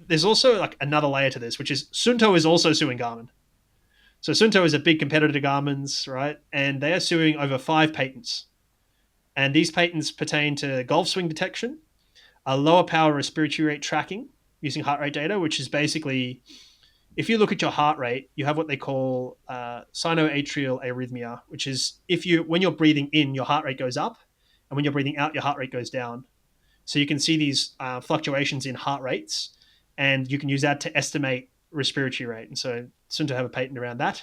there's also like another layer to this, which is Suunto is also suing Garmin. So Suunto is a big competitor to Garmin's, right? And they are suing over 5 patents. And these patents pertain to golf swing detection, a lower power respiratory rate tracking using heart rate data, which is basically, if you look at your heart rate, you have what they call sinoatrial arrhythmia, which is when you're breathing in, your heart rate goes up, and when you're breathing out, your heart rate goes down. So you can see these fluctuations in heart rates, and you can use that to estimate respiratory rate. And so Suunto have a patent around that.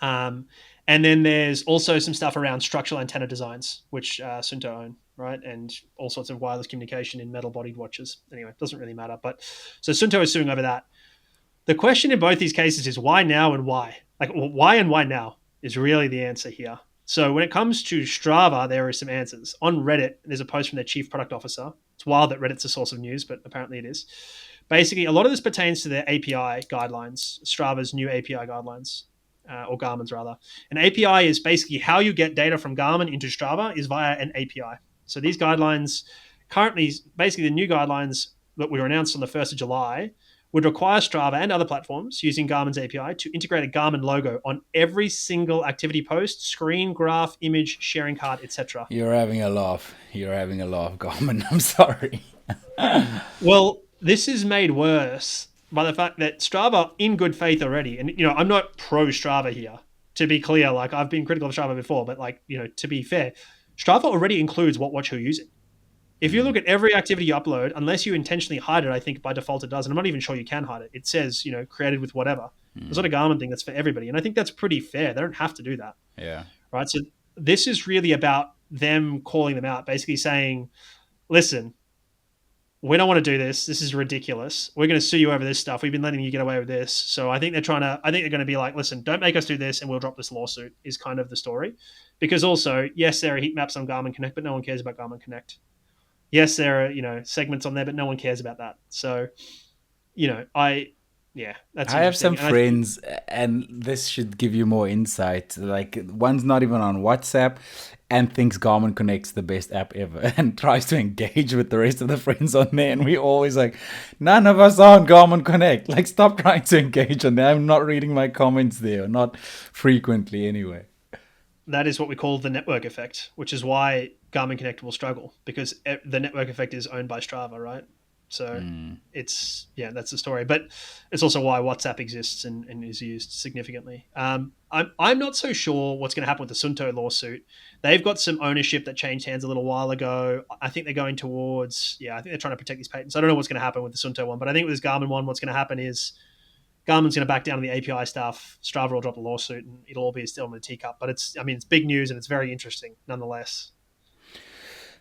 And then there's also some stuff around structural antenna designs, which Suunto own, right? And all sorts of wireless communication in metal-bodied watches. Anyway, it doesn't really matter. But so Suunto is suing over that. The question in both these cases is why now and why? Like, why and why now is really the answer here. So when it comes to Strava, there are some answers. On Reddit, there's a post from their chief product officer. It's wild that Reddit's a source of news, but apparently it is. Basically, a lot of this pertains to their API guidelines, Strava's new API guidelines. Or Garmin's rather. An API is basically how you get data from Garmin into Strava is via an API. So these guidelines currently, basically the new guidelines that were announced on the 1st of July would require Strava and other platforms using Garmin's API to integrate a Garmin logo on every single activity post, screen, graph, image, sharing card, etc. You're having a laugh, Garmin. I'm sorry. Well, this is made worse by the fact that Strava, in good faith already, and I'm not pro Strava here, to be clear. Like, I've been critical of Strava before, but to be fair, Strava already includes what watch you're using. If you look at every activity you upload, unless you intentionally hide it, I think by default it does, and I'm not even sure you can hide it. It says, created with whatever. It's not a Garmin thing, that's for everybody, and I think that's pretty fair. They don't have to do that. Yeah. Right. So this is really about them calling them out, basically saying, listen, we don't want to do this. This is ridiculous. We're going to sue you over this stuff. We've been letting you get away with this. So I think they're going to be like, listen, don't make us do this and we'll drop this lawsuit is kind of the story. Because also, yes, there are heat maps on Garmin Connect, but no one cares about Garmin Connect. Yes, there are, segments on there, but no one cares about that. So, that's I have some friends, and this should give you more insight. Like, one's not even on WhatsApp and thinks Garmin Connect's the best app ever and tries to engage with the rest of the friends on there. And we always like, none of us are on Garmin Connect. Like, stop trying to engage on there. I'm not reading my comments there, not frequently anyway. That is what we call the network effect, which is why Garmin Connect will struggle, because the network effect is owned by Strava, right? So that's the story. But it's also why WhatsApp exists and is used significantly. I'm not so sure what's going to happen with the Suunto lawsuit. They've got some ownership that changed hands a little while ago. I think they're going towards, I think they're trying to protect these patents. I don't know what's going to happen with the Suunto one, but I think with this Garmin one, what's going to happen is Garmin's going to back down on the API stuff. Strava will drop a lawsuit and it'll all be still in the teacup. But it's big news and it's very interesting nonetheless.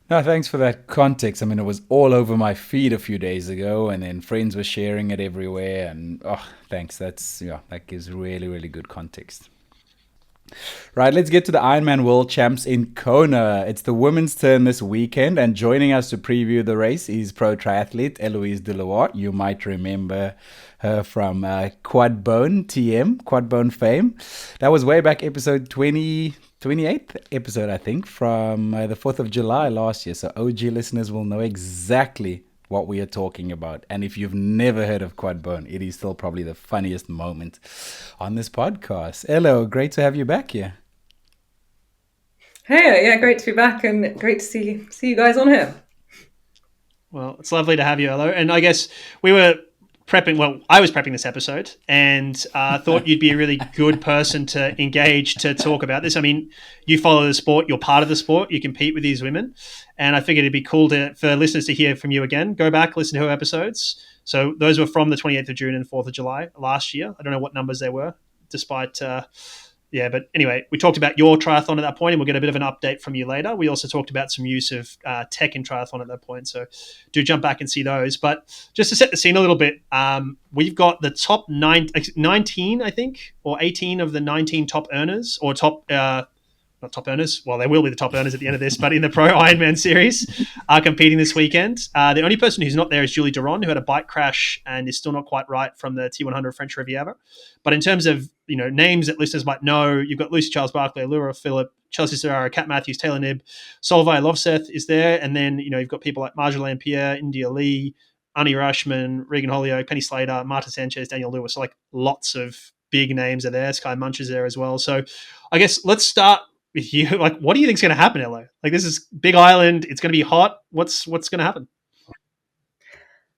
No, thanks for that context. It was all over my feed a few days ago, and then friends were sharing it everywhere. And thanks. That gives really, really good context. Right, let's get to the Ironman World Champs in Kona. It's the women's turn this weekend, and joining us to preview the race is pro triathlete Eloise de Luart. You might remember her from Quadbone fame. That was way back episode 28th episode, I think, from the 4th of July last year. So OG listeners will know exactly what we are talking about. And if you've never heard of Quadbone, it is still probably the funniest moment on this podcast. Hello, great to have you back here. Hey, yeah, great to be back and great to see you guys on here. Well, it's lovely to have you, Elo. And I guess we were I was prepping this episode and thought you'd be a really good person to engage to talk about this. You follow the sport, you're part of the sport, you compete with these women. And I figured it'd be cool for listeners to hear from you again. Go back, listen to her episodes. So those were from the 28th of June and 4th of July last year. I don't know what numbers they were, despite... but anyway, we talked about your triathlon at that point, and we'll get a bit of an update from you later. We also talked about some use of tech in triathlon at that point, so do jump back and see those. But just to set the scene a little bit, we've got the top 19, I think, or 18 of the 19 top earners, or top not top earners. Well, they will be the top earners at the end of this, but in the Pro Ironman series are competing this weekend. The only person who's not there is Julie Duron, who had a bike crash and is still not quite right from the T100 French Riviera. But in terms of names that listeners might know, you've got Lucy Charles Barkley, Laura Phillip, Chelsea Serrara, Kat Matthews, Taylor Knibb, Solveig Lovseth is there, and then you've got people like Marjolaine Pierre, India Lee, Annie Rushman, Regan Holyoke, Penny Slater, Marta Sanchez, Daniel Lewis. So like lots of big names are there. Sky Munch is there as well. So I guess let's start with you. Like, what do you think is going to happen, Elo? Like, this is Big Island. It's going to be hot. What's going to happen?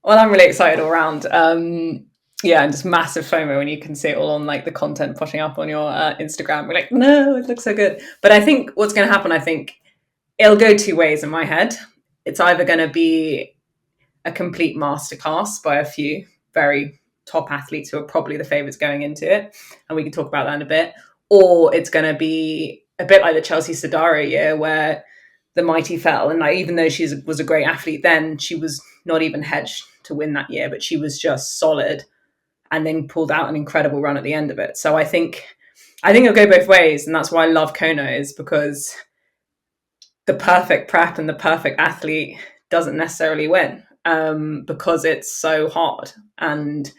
Well, I'm really excited all around. And just massive FOMO when you can see it all on like the content pushing up on your Instagram. We're like, no, it looks so good. But I think what's going to happen, I think it'll go two ways in my head. It's either going to be a complete masterclass by a few very top athletes who are probably the favourites going into it, and we can talk about that in a bit, or it's going to be a bit like the Chelsea Sodaro year where the mighty Phill, and like, even though she was a great athlete then, she was not even hedged to win that year, but she was just solid and then pulled out an incredible run at the end of it. So I think it'll go both ways, and that's why I love Kona, is because the perfect prep and the perfect athlete doesn't necessarily win. Because it's so hard and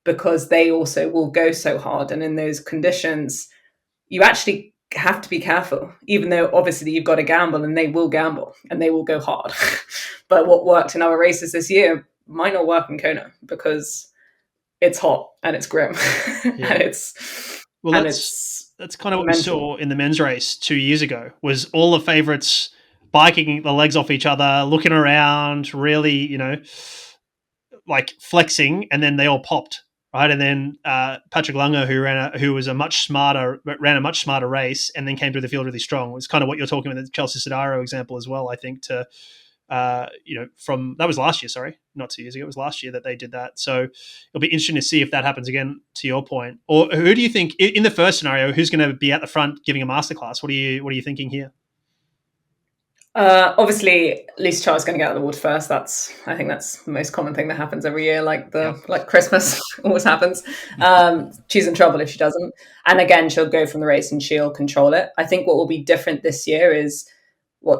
because they also will go so hard. And in those conditions, you actually have to be careful, even though obviously you've got to gamble, and they will gamble and they will go hard. But what worked in other races this year might not work in Kona because it's hot and it's grim. Yeah. And it's... Well, and that's kind of what we saw in the men's race 2 years ago, was all the favourites biking the legs off each other, looking around, really, like flexing, and then they all popped, right? And then Patrick Lunger, who ran a much smarter race, and then came through the field really strong. It was kind of what you're talking about, the Chelsea Sodaro example as well. I think from that was last year, sorry, not 2 years ago. It was last year that they did that. So it'll be interesting to see if that happens again. To your point, or who do you think in the first scenario, who's going to be at the front giving a masterclass? What are you thinking here? Obviously, Lucy Charles is going to get out of the water first. I think that's the most common thing that happens every year, like Christmas always happens. She's in trouble if she doesn't. And again, she'll go from the race and she'll control it. I think what will be different this year is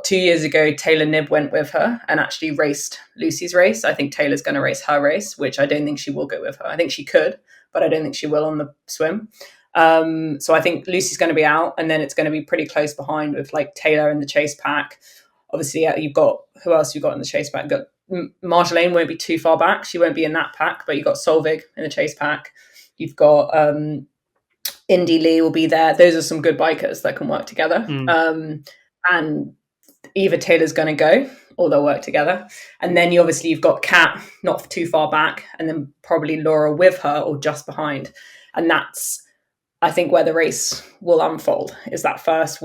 2 years ago, Taylor Knibb went with her and actually raced Lucy's race. I think Taylor's going to race her race, which I don't think she will go with her. I think she could, but I don't think she will on the swim. So I think Lucy's going to be out, and then it's going to be pretty close behind with like Taylor in the chase pack. Obviously, you've got, who else you've got in the chase pack? You've got Marjolaine won't be too far back. She won't be in that pack, but you've got Solveig in the chase pack. You've got Indy Lee will be there. Those are some good bikers that can work together. And either Taylor's going to go or they'll work together. And then you've got Kat not too far back, and then probably Laura with her or just behind. And that's, I think, where the race will unfold, is that first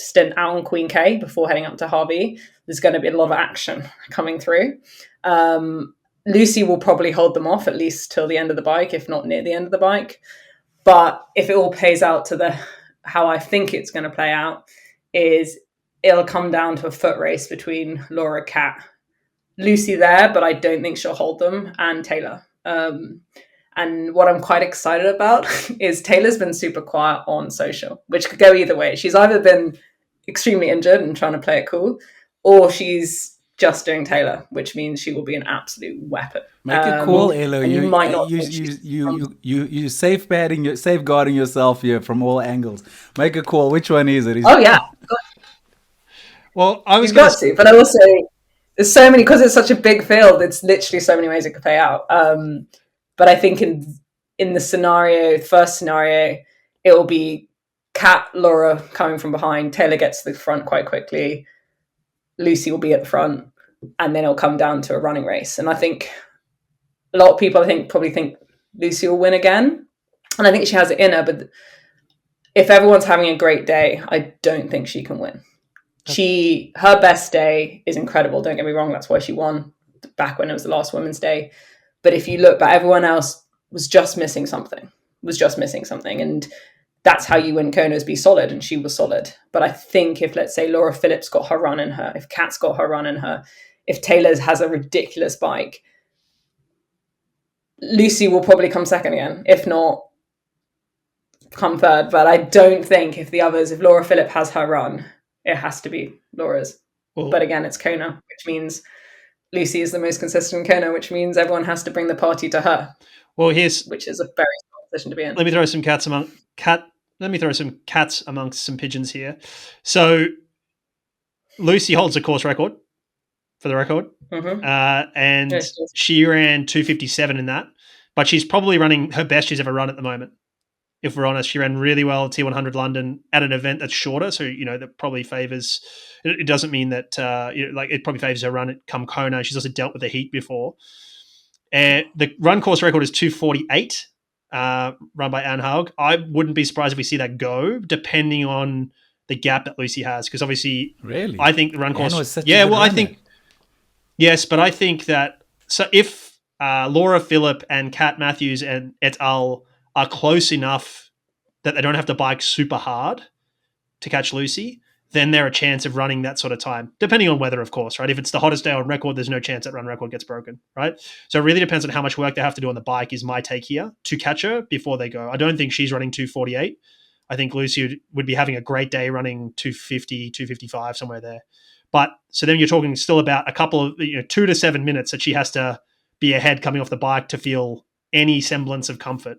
stint out on Queen K before heading up to Harvey. There's going to be a lot of action coming through. Lucy will probably hold them off at least till the end of the bike, if not near the end of the bike. But if it all plays out to how I think it's going to play out, is it'll come down to a foot race between Laura, Kat, Lucy there, but I don't think she'll hold them, and Taylor. And what I'm quite excited about is Taylor's been super quiet on social, which could go either way. She's either been extremely injured and trying to play it cool, or she's just doing Taylor, which means she will be an absolute weapon. Make it cool, Elo. You might not. You safeguarding yourself here from all angles. Make it cool. Which one is it? Oh yeah. Well, I was got to, but I also there's so many, because it's such a big field. It's literally so many ways it could play out. But I think in the first scenario, it will be Kat, Laura coming from behind. Taylor gets to the front quite quickly. Lucy will be at the front, and then it'll come down to a running race. And I think a lot of people, probably think Lucy will win again. And I think she has it in her, but if everyone's having a great day, I don't think she can win. Her best day is incredible. Don't get me wrong. That's why she won back when it was the last Women's Day. But if you look back, everyone else was just missing something. And that's how you win Kona, is be solid. And she was solid. But I think if, let's say, Laura Phillips got her run in her, if Kat's got her run in her, if Taylor has a ridiculous bike, Lucy will probably come second again. If not, come third, but I don't think if Laura Philipp has her run, it has to be Laura's. But again, it's Kona, which means Lucy is the most consistent in Kona, which means everyone has to bring the party to her. Well, which is a very strong position to be in. Let me throw some cats amongst some pigeons here. So Lucy holds a course record, for the record, and she ran 2:57 in that. But she's probably running her best she's ever run at the moment. If we're honest, she ran really well at T100 London at an event that's shorter, so that probably favors. It doesn't mean that it probably favors her run at Kona. She's also dealt with the heat before. And the run course record is 2:48, run by Anne Haug. I wouldn't be surprised if we see that go, depending on the gap that Lucy has, because obviously, really, I think the run course. I think yes, but I think that if Laura Philipp and Kat Matthews and et al. Are close enough that they don't have to bike super hard to catch Lucy, then they're a chance of running that sort of time, depending on weather, of course, right? If it's the hottest day on record, there's no chance that run record gets broken, right? So it really depends on how much work they have to do on the bike is my take here to catch her before they go. I don't think she's running 2:48. I think Lucy would be having a great day running 2:50, 2:55, somewhere there. But so then you're talking still about a couple of 2 to 7 minutes that she has to be ahead coming off the bike to feel any semblance of comfort.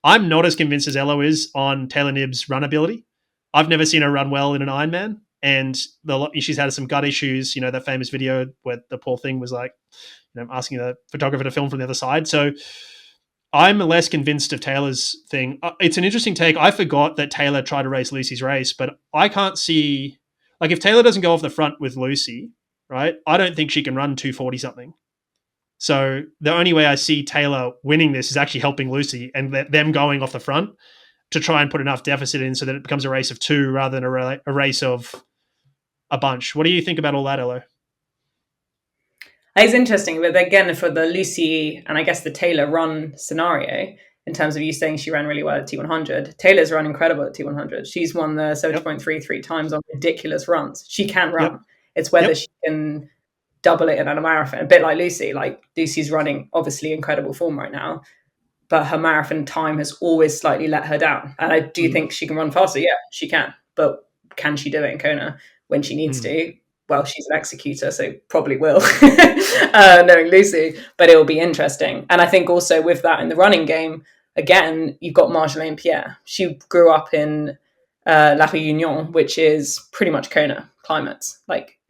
I'm not as convinced as Eloise is on Taylor Knibb's run ability. I've never seen her run well in an Ironman, and she's had some gut issues. That famous video where the poor thing was like, asking the photographer to film from the other side. So I'm less convinced of Taylor's thing. It's an interesting take. I forgot that Taylor tried to race Lucy's race, but I can't see, if Taylor doesn't go off the front with Lucy, right? I don't think she can run 2:40 something. So the only way I see Taylor winning this is actually helping Lucy and them going off the front to try and put enough deficit in so that it becomes a race of two rather than a race of a bunch. What do you think about all that, Elo? It's interesting, but again, for the Lucy and I guess the Taylor run scenario, in terms of you saying she ran really well at T100, Taylor's run incredible at T100. She's won the 70.33 times on ridiculous runs. She can run. Yep. It's whether she can double it in a marathon, a bit like Lucy. Like Lucy's running obviously incredible form right now, but her marathon time has always slightly let her down. And I do think she can run faster. Yeah, she can. But can she do it in Kona when she needs to? Well, she's an executor, so probably will, knowing Lucy. But it will be interesting. And I think also with that in the running game, again, you've got Marjolaine Pierre. She grew up in La Réunion, which is pretty much Kona climates.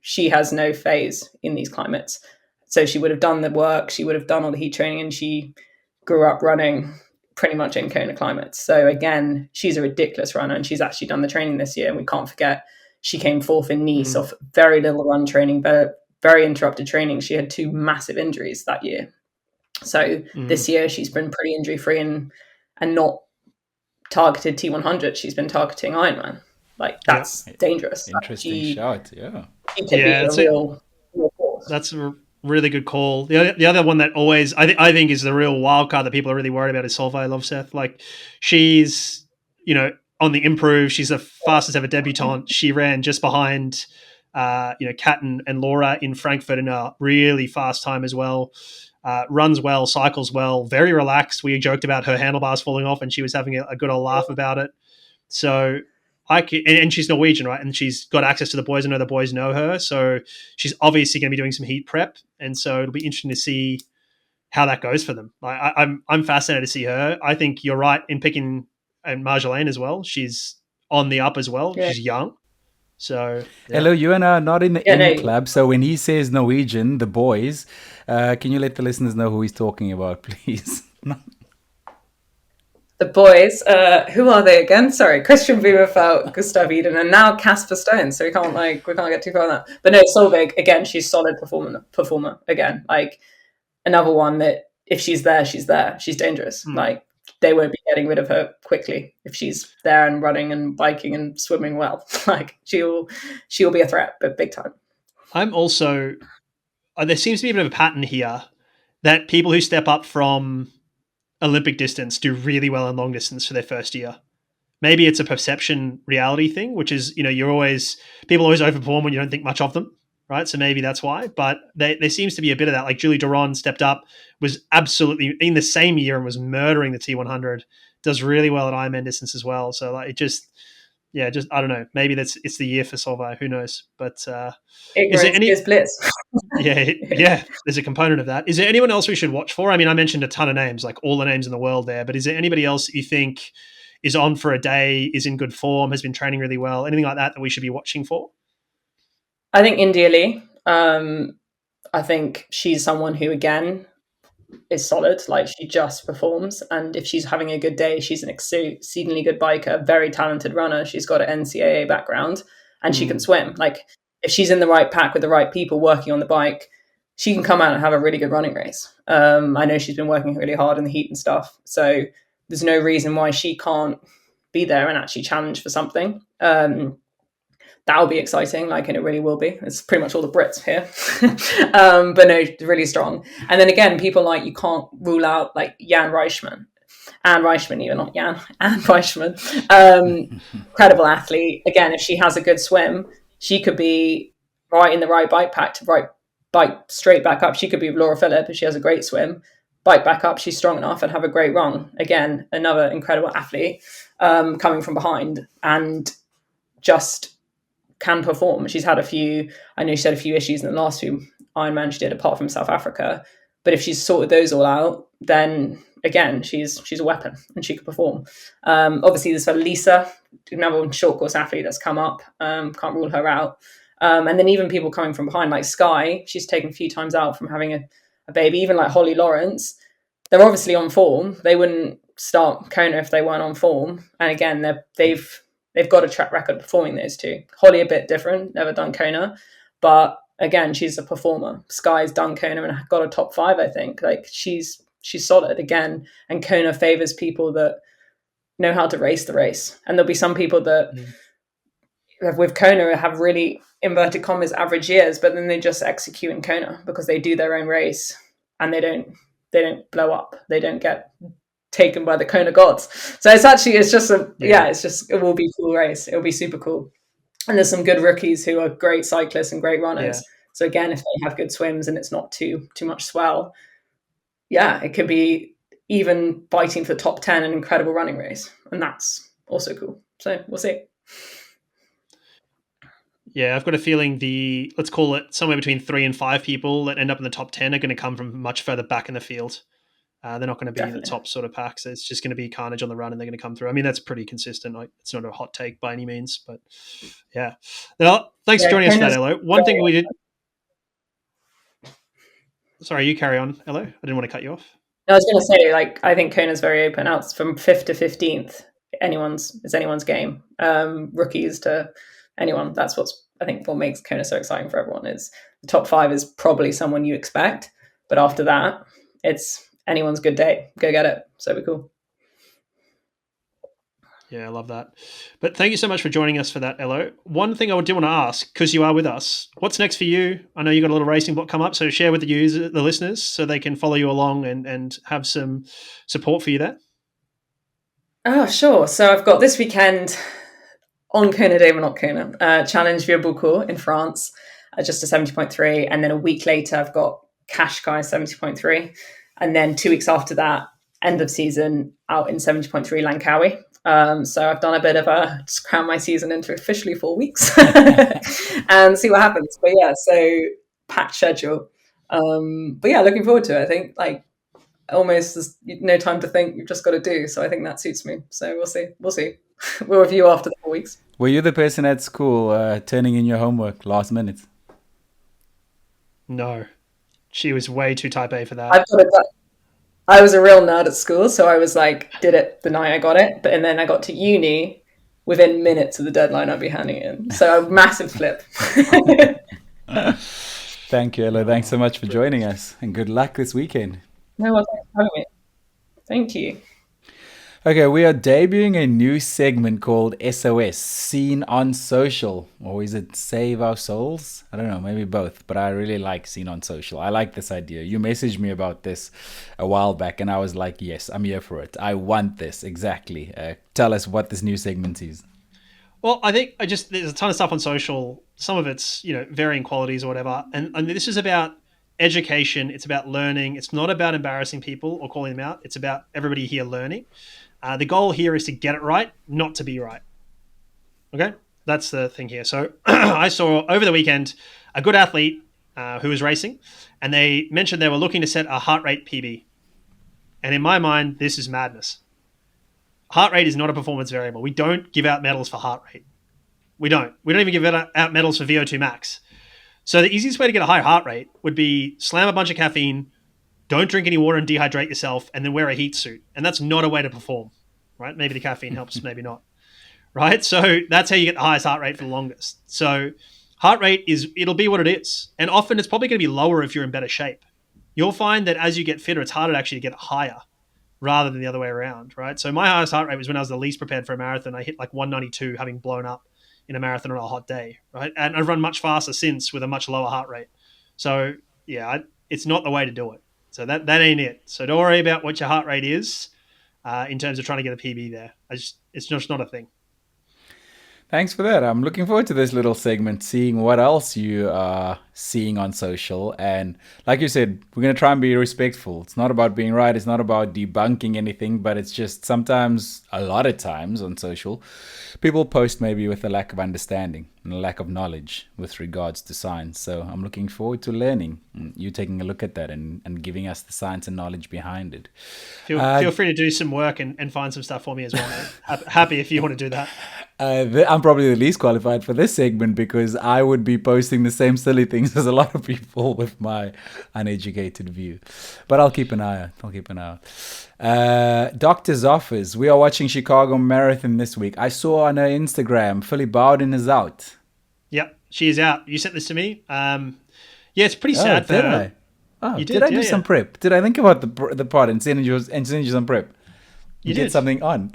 She has no phase in these climates. So she would have done the work, she would have done all the heat training, and she grew up running pretty much in Kona climates. So again, she's a ridiculous runner, and she's actually done the training this year. And we can't forget, she came fourth in Nice off very little run training, but very interrupted training. She had 2 massive injuries that year. So this year she's been pretty injury-free and not targeted T100. She's been targeting Ironman. That's dangerous. Interesting shout, yeah. That's a really good call. The other one that always I think is the real wild card that people are really worried about is Solveig Lovseth. She's on the improve. She's the fastest ever debutante. She ran just behind Kat and Laura in Frankfurt in a really fast time as well. Runs well, cycles well, very relaxed. We joked about her handlebars falling off, and she was having a good old laugh about it. So. And she's Norwegian, right? And she's got access to the boys. I know the boys know her. So she's obviously going to be doing some heat prep. And so it'll be interesting to see how that goes for them. I'm fascinated to see her. I think you're right in picking Marjolaine as well. She's on the up as well. Yeah. She's young. So Hello, you and I are not in the club. So when he says Norwegian, the boys, can you let the listeners know who he's talking about, please? The boys, who are they again? Sorry, Christian Blumenfeld, Gustav Eden, and now Casper Stone. So we can't get too far on that. But no, Solveig, again, she's solid performer again. Another one that if she's there, she's there. She's dangerous. They won't be getting rid of her quickly if she's there and running and biking and swimming well. She'll be a threat, but big time. I'm also there seems to be a bit of a pattern here that people who step up from Olympic distance do really well in long distance for their first year. Maybe it's a perception reality thing, which is, people always overperform when you don't think much of them, right? So maybe that's why. But there seems to be a bit of that. Julie Duron stepped up, was absolutely in the same year and was murdering the T100, does really well at Ironman distance as well. So like I don't know. Maybe it's the year for Solvay. Who knows? But is there Ignorance any? is bliss. Yeah. There's a component of that. Is there anyone else we should watch for? I mean, I mentioned a ton of names, like all the names in the world there. But is there anybody else that you think is on for a day, is in good form, has been training really well, anything like that we should be watching for? I think India Lee. I think she's someone who, again, is solid. Like, she just performs, and if she's having a good day, she's an exceedingly good biker, very talented runner. She's got an NCAA background, and she can swim. Like, if she's in the right pack with the right people working on the bike, she can come out and have a really good running race. I know she's been working really hard in the heat and stuff, so there's no reason why she can't be there and actually challenge for something. That'll be exciting, like, and it really will be. It's pretty much all the Brits here. But no, really strong. And then again, people like, you can't rule out like Anne Reichman, even not Jan, Anne Reichman. Incredible athlete. Again, if she has a good swim, she could be right in the right bike pack to right bike straight back up. She could be Laura Philipp if she has a great swim. Bike back up, she's strong enough and have a great run. Again, another incredible athlete coming from behind and just can perform. She's had I know she had a few issues in the last few Ironman she did, apart from South Africa. But if she's sorted those all out, then again, she's a weapon and she can perform. Obviously, there's Lisa, another short course athlete that's come up. Can't rule her out. And then even people coming from behind, like Sky, she's taken a few times out from having a baby. Even like Holly Lawrence, they're obviously on form. They wouldn't start Kona if they weren't on form. And again, they've got a track record performing those two. Holly a bit different, never done Kona, but again, she's a performer. Sky's done Kona and got a top 5, I think. Like, she's solid again. And Kona favors people that know how to race the race. And there'll be some people that with Kona have really, inverted commas, average years, but then they just execute in Kona because they do their own race and they don't blow up. They don't get taken by the Kona gods. So it will be a cool race. It'll be super cool. And there's some good rookies who are great cyclists and great runners. So again, if they have good swims and it's not too much swell, it could be even biting for top 10, an incredible running race. And that's also cool. So we'll see. Yeah, I've got a feeling let's call it somewhere between 3 and 5 people that end up in the top 10 are going to come from much further back in the field. They're not going to be in the top sort of packs. It's just going to be carnage on the run and they're going to come through. I mean, that's pretty consistent. Like, it's not a hot take by any means, but yeah. Now, thanks for joining us for that, Elo. One thing we did... Sorry, you carry on, Elo. I didn't want to cut you off. I was going to say, like, I think Kona's very open. Out from 5th to 15th, it's anyone's game. Rookies to anyone. That's what makes Kona so exciting for everyone. Is the top 5 is probably someone you expect, but after that, it's anyone's good day. Go get it. So be cool. Yeah, I love that. But thank you so much for joining us for that, Elo. One thing I did want to ask, because you are with us, what's next for you? I know you got a little racing block come up, so share with the listeners so they can follow you along and have some support for you there. Oh, sure. So I've got this weekend on Kona Day, but not Kona, Challenge Vieux-Beaucourt in France, just a 70.3. And then a week later, I've got Qashqai 70.3. And then 2 weeks after that, end of season, out in 70.3 Langkawi. So I've done a bit of just cram my season into officially 4 weeks and see what happens. But yeah, so packed schedule. But yeah, looking forward to it. I think like almost there's no time to think. You've just got to do. So I think that suits me. So we'll see. We'll review after the 4 weeks. Were you the person at school turning in your homework last minute? No. She was way too type A for that. I was a real nerd at school, so I was like, did it the night I got it, and then I got to uni within minutes of the deadline I'd be handing it in. So a massive flip. Thank you, Ella. Thanks so much for joining us, and good luck this weekend. No, well, thanks for having me. Thank you. Okay, we are debuting a new segment called SOS, Seen on Social. Or is it Save Our Souls? I don't know, maybe both. But I really like Seen on Social. I like this idea. You messaged me about this a while back and I was like, yes, I'm here for it. I want this, exactly. Tell us what this new segment is. Well, I think there's a ton of stuff on social. Some of it's, varying qualities or whatever. And this is about education. It's about learning. It's not about embarrassing people or calling them out. It's about everybody here learning. The goal here is to get it right, not to be right. Okay? That's the thing here. So I saw over the weekend a good athlete who was racing, and they mentioned they were looking to set a heart rate PB. And in my mind, this is madness. Heart rate is not a performance variable. We don't give out medals for heart rate. We don't. We don't even give out medals for VO2 max. So the easiest way to get a high heart rate would be slam a bunch of caffeine, don't drink any water and dehydrate yourself, and then wear a heat suit. And that's not a way to perform, right? Maybe the caffeine helps, maybe not, right? So that's how you get the highest heart rate for the longest. So heart rate it'll be what it is. And often it's probably going to be lower if you're in better shape. You'll find that as you get fitter, it's harder actually to get higher rather than the other way around, right? So my highest heart rate was when I was the least prepared for a marathon. I hit like 192 having blown up in a marathon on a hot day, right? And I've run much faster since with a much lower heart rate. So yeah, it's not the way to do it. So that ain't it. So don't worry about what your heart rate is in terms of trying to get a PB there. It's just not a thing. Thanks for that. I'm looking forward to this little segment, seeing what else you are seeing on social. And like you said, we're going to try and be respectful. It's not about being right. It's not about debunking anything, but it's just sometimes, a lot of times on social, people post maybe with a lack of understanding and a lack of knowledge with regards to science. So I'm looking forward to learning, you taking a look at that and giving us the science and knowledge behind it. Feel free to do some work and find some stuff for me as well, mate. Happy if you want to do that. I'm probably the least qualified for this segment because I would be posting the same silly things as a lot of people with my uneducated view. But I'll keep an eye out. Doctor's office. We are watching Chicago Marathon this week. I saw on her Instagram, Phill Bowden is out. Yep, she is out. You sent this to me. Yeah, it's pretty sad for her. Oh, did I do some prep? Did I think about the pod and send you some prep? You get something on.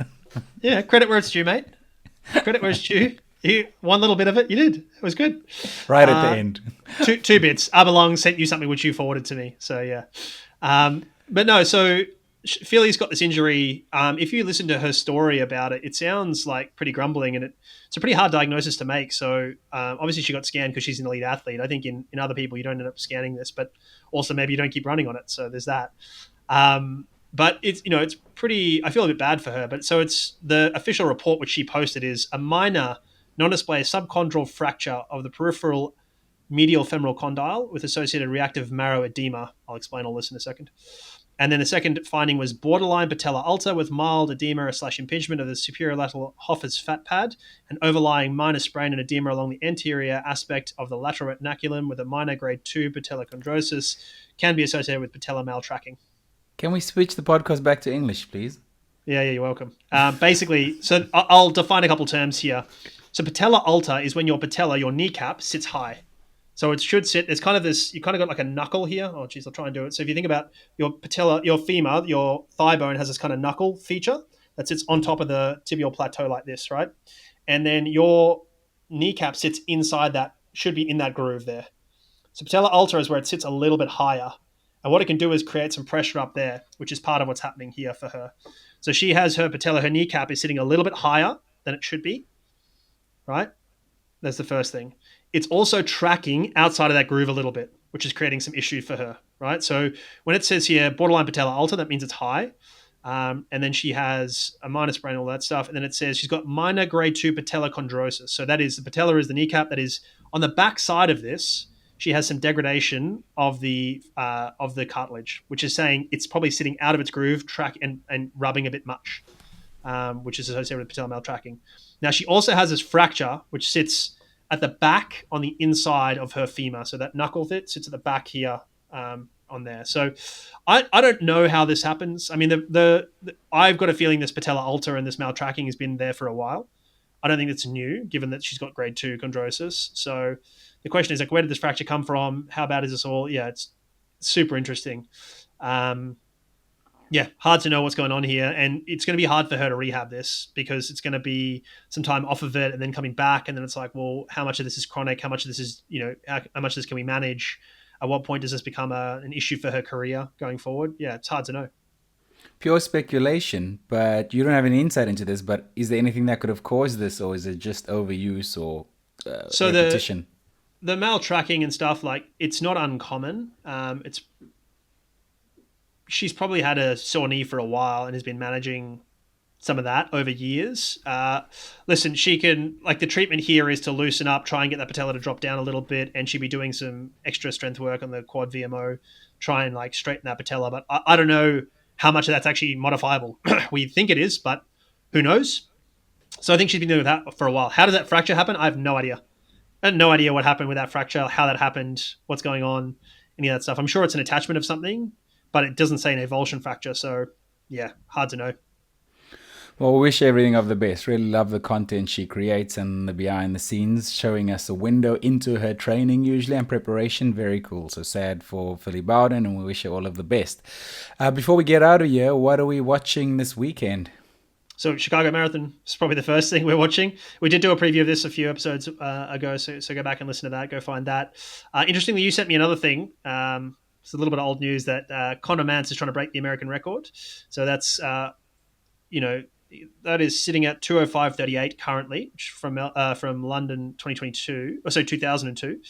Yeah, credit where it's due, mate. Credit where it's due. One little bit of it, you did. It was good. Right at the end. two bits. Abelong sent you something which you forwarded to me. So, yeah. But no, so Philly's got this injury. If you listen to her story about it, it sounds like pretty grumbling, and it's a pretty hard diagnosis to make. So obviously she got scanned because she's an elite athlete. I think in other people you don't end up scanning this, but also maybe you don't keep running on it. So there's that. But it's pretty. I feel a bit bad for her. But so it's the official report which she posted is a minor non-display subchondral fracture of the peripheral medial femoral condyle with associated reactive marrow edema. I'll explain all this in a second. And then the second finding was borderline patella alta with mild edema / impingement of the superior lateral Hoffer's fat pad and overlying minor sprain and edema along the anterior aspect of the lateral retinaculum with a minor grade 2 patellochondrosis can be associated with patella maltracking. Can we switch the podcast back to English, please? Yeah, you're welcome. Basically, so I'll define a couple terms here. So patella alta is when your patella, your kneecap, sits high. So it should sit, there's kind of this, you kind of got like a knuckle here. Oh, geez, I'll try and do it. So if you think about your patella, your femur, your thigh bone has this kind of knuckle feature that sits on top of the tibial plateau like this, right? And then your kneecap sits inside that, should be in that groove there. So patella alta is where it sits a little bit higher. And what it can do is create some pressure up there, which is part of what's happening here for her. So she has her patella, her kneecap is sitting a little bit higher than it should be, right? That's the first thing. It's also tracking outside of that groove a little bit, which is creating some issue for her, right? So when it says here borderline patella alta, that means it's high. And then she has a minor sprain, all that stuff. And then it says she's got minor grade 2 patellochondrosis. So that is, the patella is the kneecap. That is on the back side of this, she has some degradation of the cartilage, which is saying it's probably sitting out of its groove, track and rubbing a bit much, which is associated with patella maltracking. Now she also has this fracture, which sits at the back on the inside of her femur. So that knuckle sits at the back here on there. So I don't know how this happens. I mean, I've got a feeling this patella alta and this maltracking has been there for a while. I don't think it's new, given that she's got grade 2 chondrosis. So the question is, like, where did this fracture come from? How bad is this all? Yeah, it's super interesting. Yeah, hard to know what's going on here. And it's going to be hard for her to rehab this because it's going to be some time off of it and then coming back. And then it's like, well, how much of this is chronic? How much of this is, how much of this can we manage? At what point does this become an issue for her career going forward? Yeah, it's hard to know. Pure speculation, but you don't have any insight into this. But is there anything that could have caused this, or is it just overuse or repetition? the male tracking and stuff, like, it's not uncommon. She's probably had a sore knee for a while and has been managing some of that over years. Listen, she can, like, the treatment here is to loosen up, try and get that patella to drop down a little bit, and she'd be doing some extra strength work on the quad VMO, try and like straighten that patella. But I don't know how much of that's actually modifiable. We think it is, but who knows? So I think she's been doing that for a while. How does that fracture happen? I have no idea. I had no idea what happened with that fracture, how that happened, what's going on, any of that stuff. I'm sure it's an attachment of something, but it doesn't say an avulsion fracture. So yeah, hard to know. Well, we wish everything of the best. Really love the content she creates and the behind the scenes, showing us a window into her training usually and preparation. Very cool. So sad for Phill Bowden, and we wish her all of the best. Before we get out of here, what are we watching this weekend? So Chicago Marathon is probably the first thing we're watching. We did do a preview of this a few episodes ago, so go back and listen to that. Go find that. Interestingly, you sent me another thing. It's a little bit of old news that Connor Mantz is trying to break the American record. So that's, that is sitting at 2:05:38 currently, which from London 2002.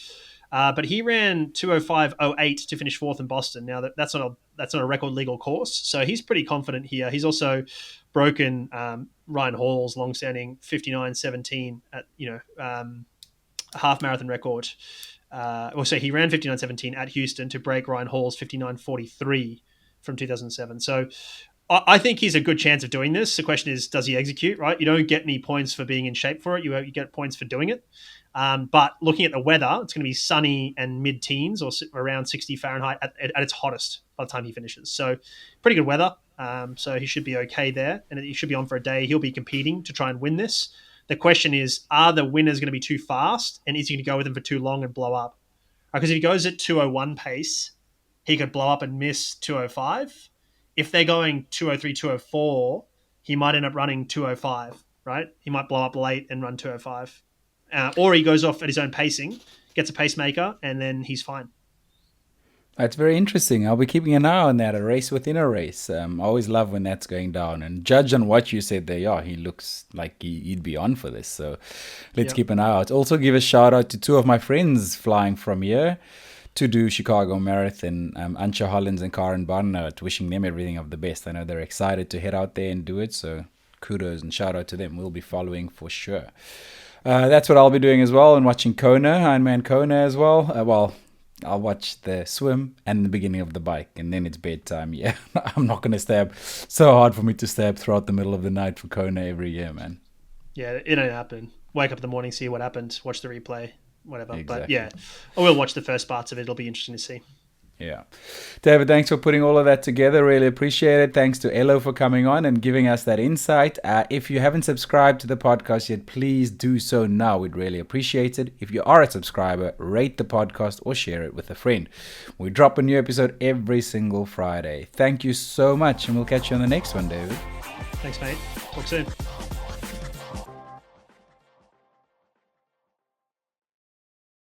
But he ran 2:05:08 to finish fourth in Boston. Now that's not a record legal course, so he's pretty confident here. He's also broken Ryan Hall's longstanding 59:17 at a half marathon record. So he ran 59:17 at Houston to break Ryan Hall's 59:43 from 2007. So I think he's a good chance of doing this. The question is, does he execute, right? You don't get any points for being in shape for it. You get points for doing it. But looking at the weather, it's going to be sunny and mid-teens or around 60 Fahrenheit at its hottest by the time he finishes. So pretty good weather. So he should be okay there. And he should be on for a day. He'll be competing to try and win this. The question is, are the winners going to be too fast? And is he going to go with them for too long and blow up? Because if he goes at 2:01 pace, he could blow up and miss 2:05. If they're going 2:03, 2:04, he might end up running 2:05, right? He might blow up late and run 2:05. Or he goes off at his own pacing, gets a pacemaker, and then he's fine. That's very interesting. I'll be keeping an eye on that, a race within a race. I always love when that's going down. And judge on what you said there, yeah, he looks like he'd be on for this. So let's keep an eye out. Also give a shout out to two of my friends flying from here to do Chicago Marathon, Antje Hollins and Karen Barnard, wishing them everything of the best. I know they're excited to head out there and do it, so kudos and shout out to them. We'll be following for sure. That's what I'll be doing as well, and watching Kona, Ironman Kona as well. I'll watch the swim and the beginning of the bike, and then it's bedtime. Yeah, I'm not going to stay up. So hard for me to stay up throughout the middle of the night for Kona every year, man. Yeah, it don't happen. Wake up in the morning, see what happened, watch the replay, whatever. Exactly. But yeah, I will watch the first parts of it. It'll be interesting to see. Yeah. David, thanks for putting all of that together. Really appreciate it. Thanks to Elo for coming on and giving us that insight. If you haven't subscribed to the podcast yet, please do so now. We'd really appreciate it. If you are a subscriber, rate the podcast or share it with a friend. We drop a new episode every single Friday. Thank you so much, and we'll catch you on the next one, David. Thanks, mate. Talk soon.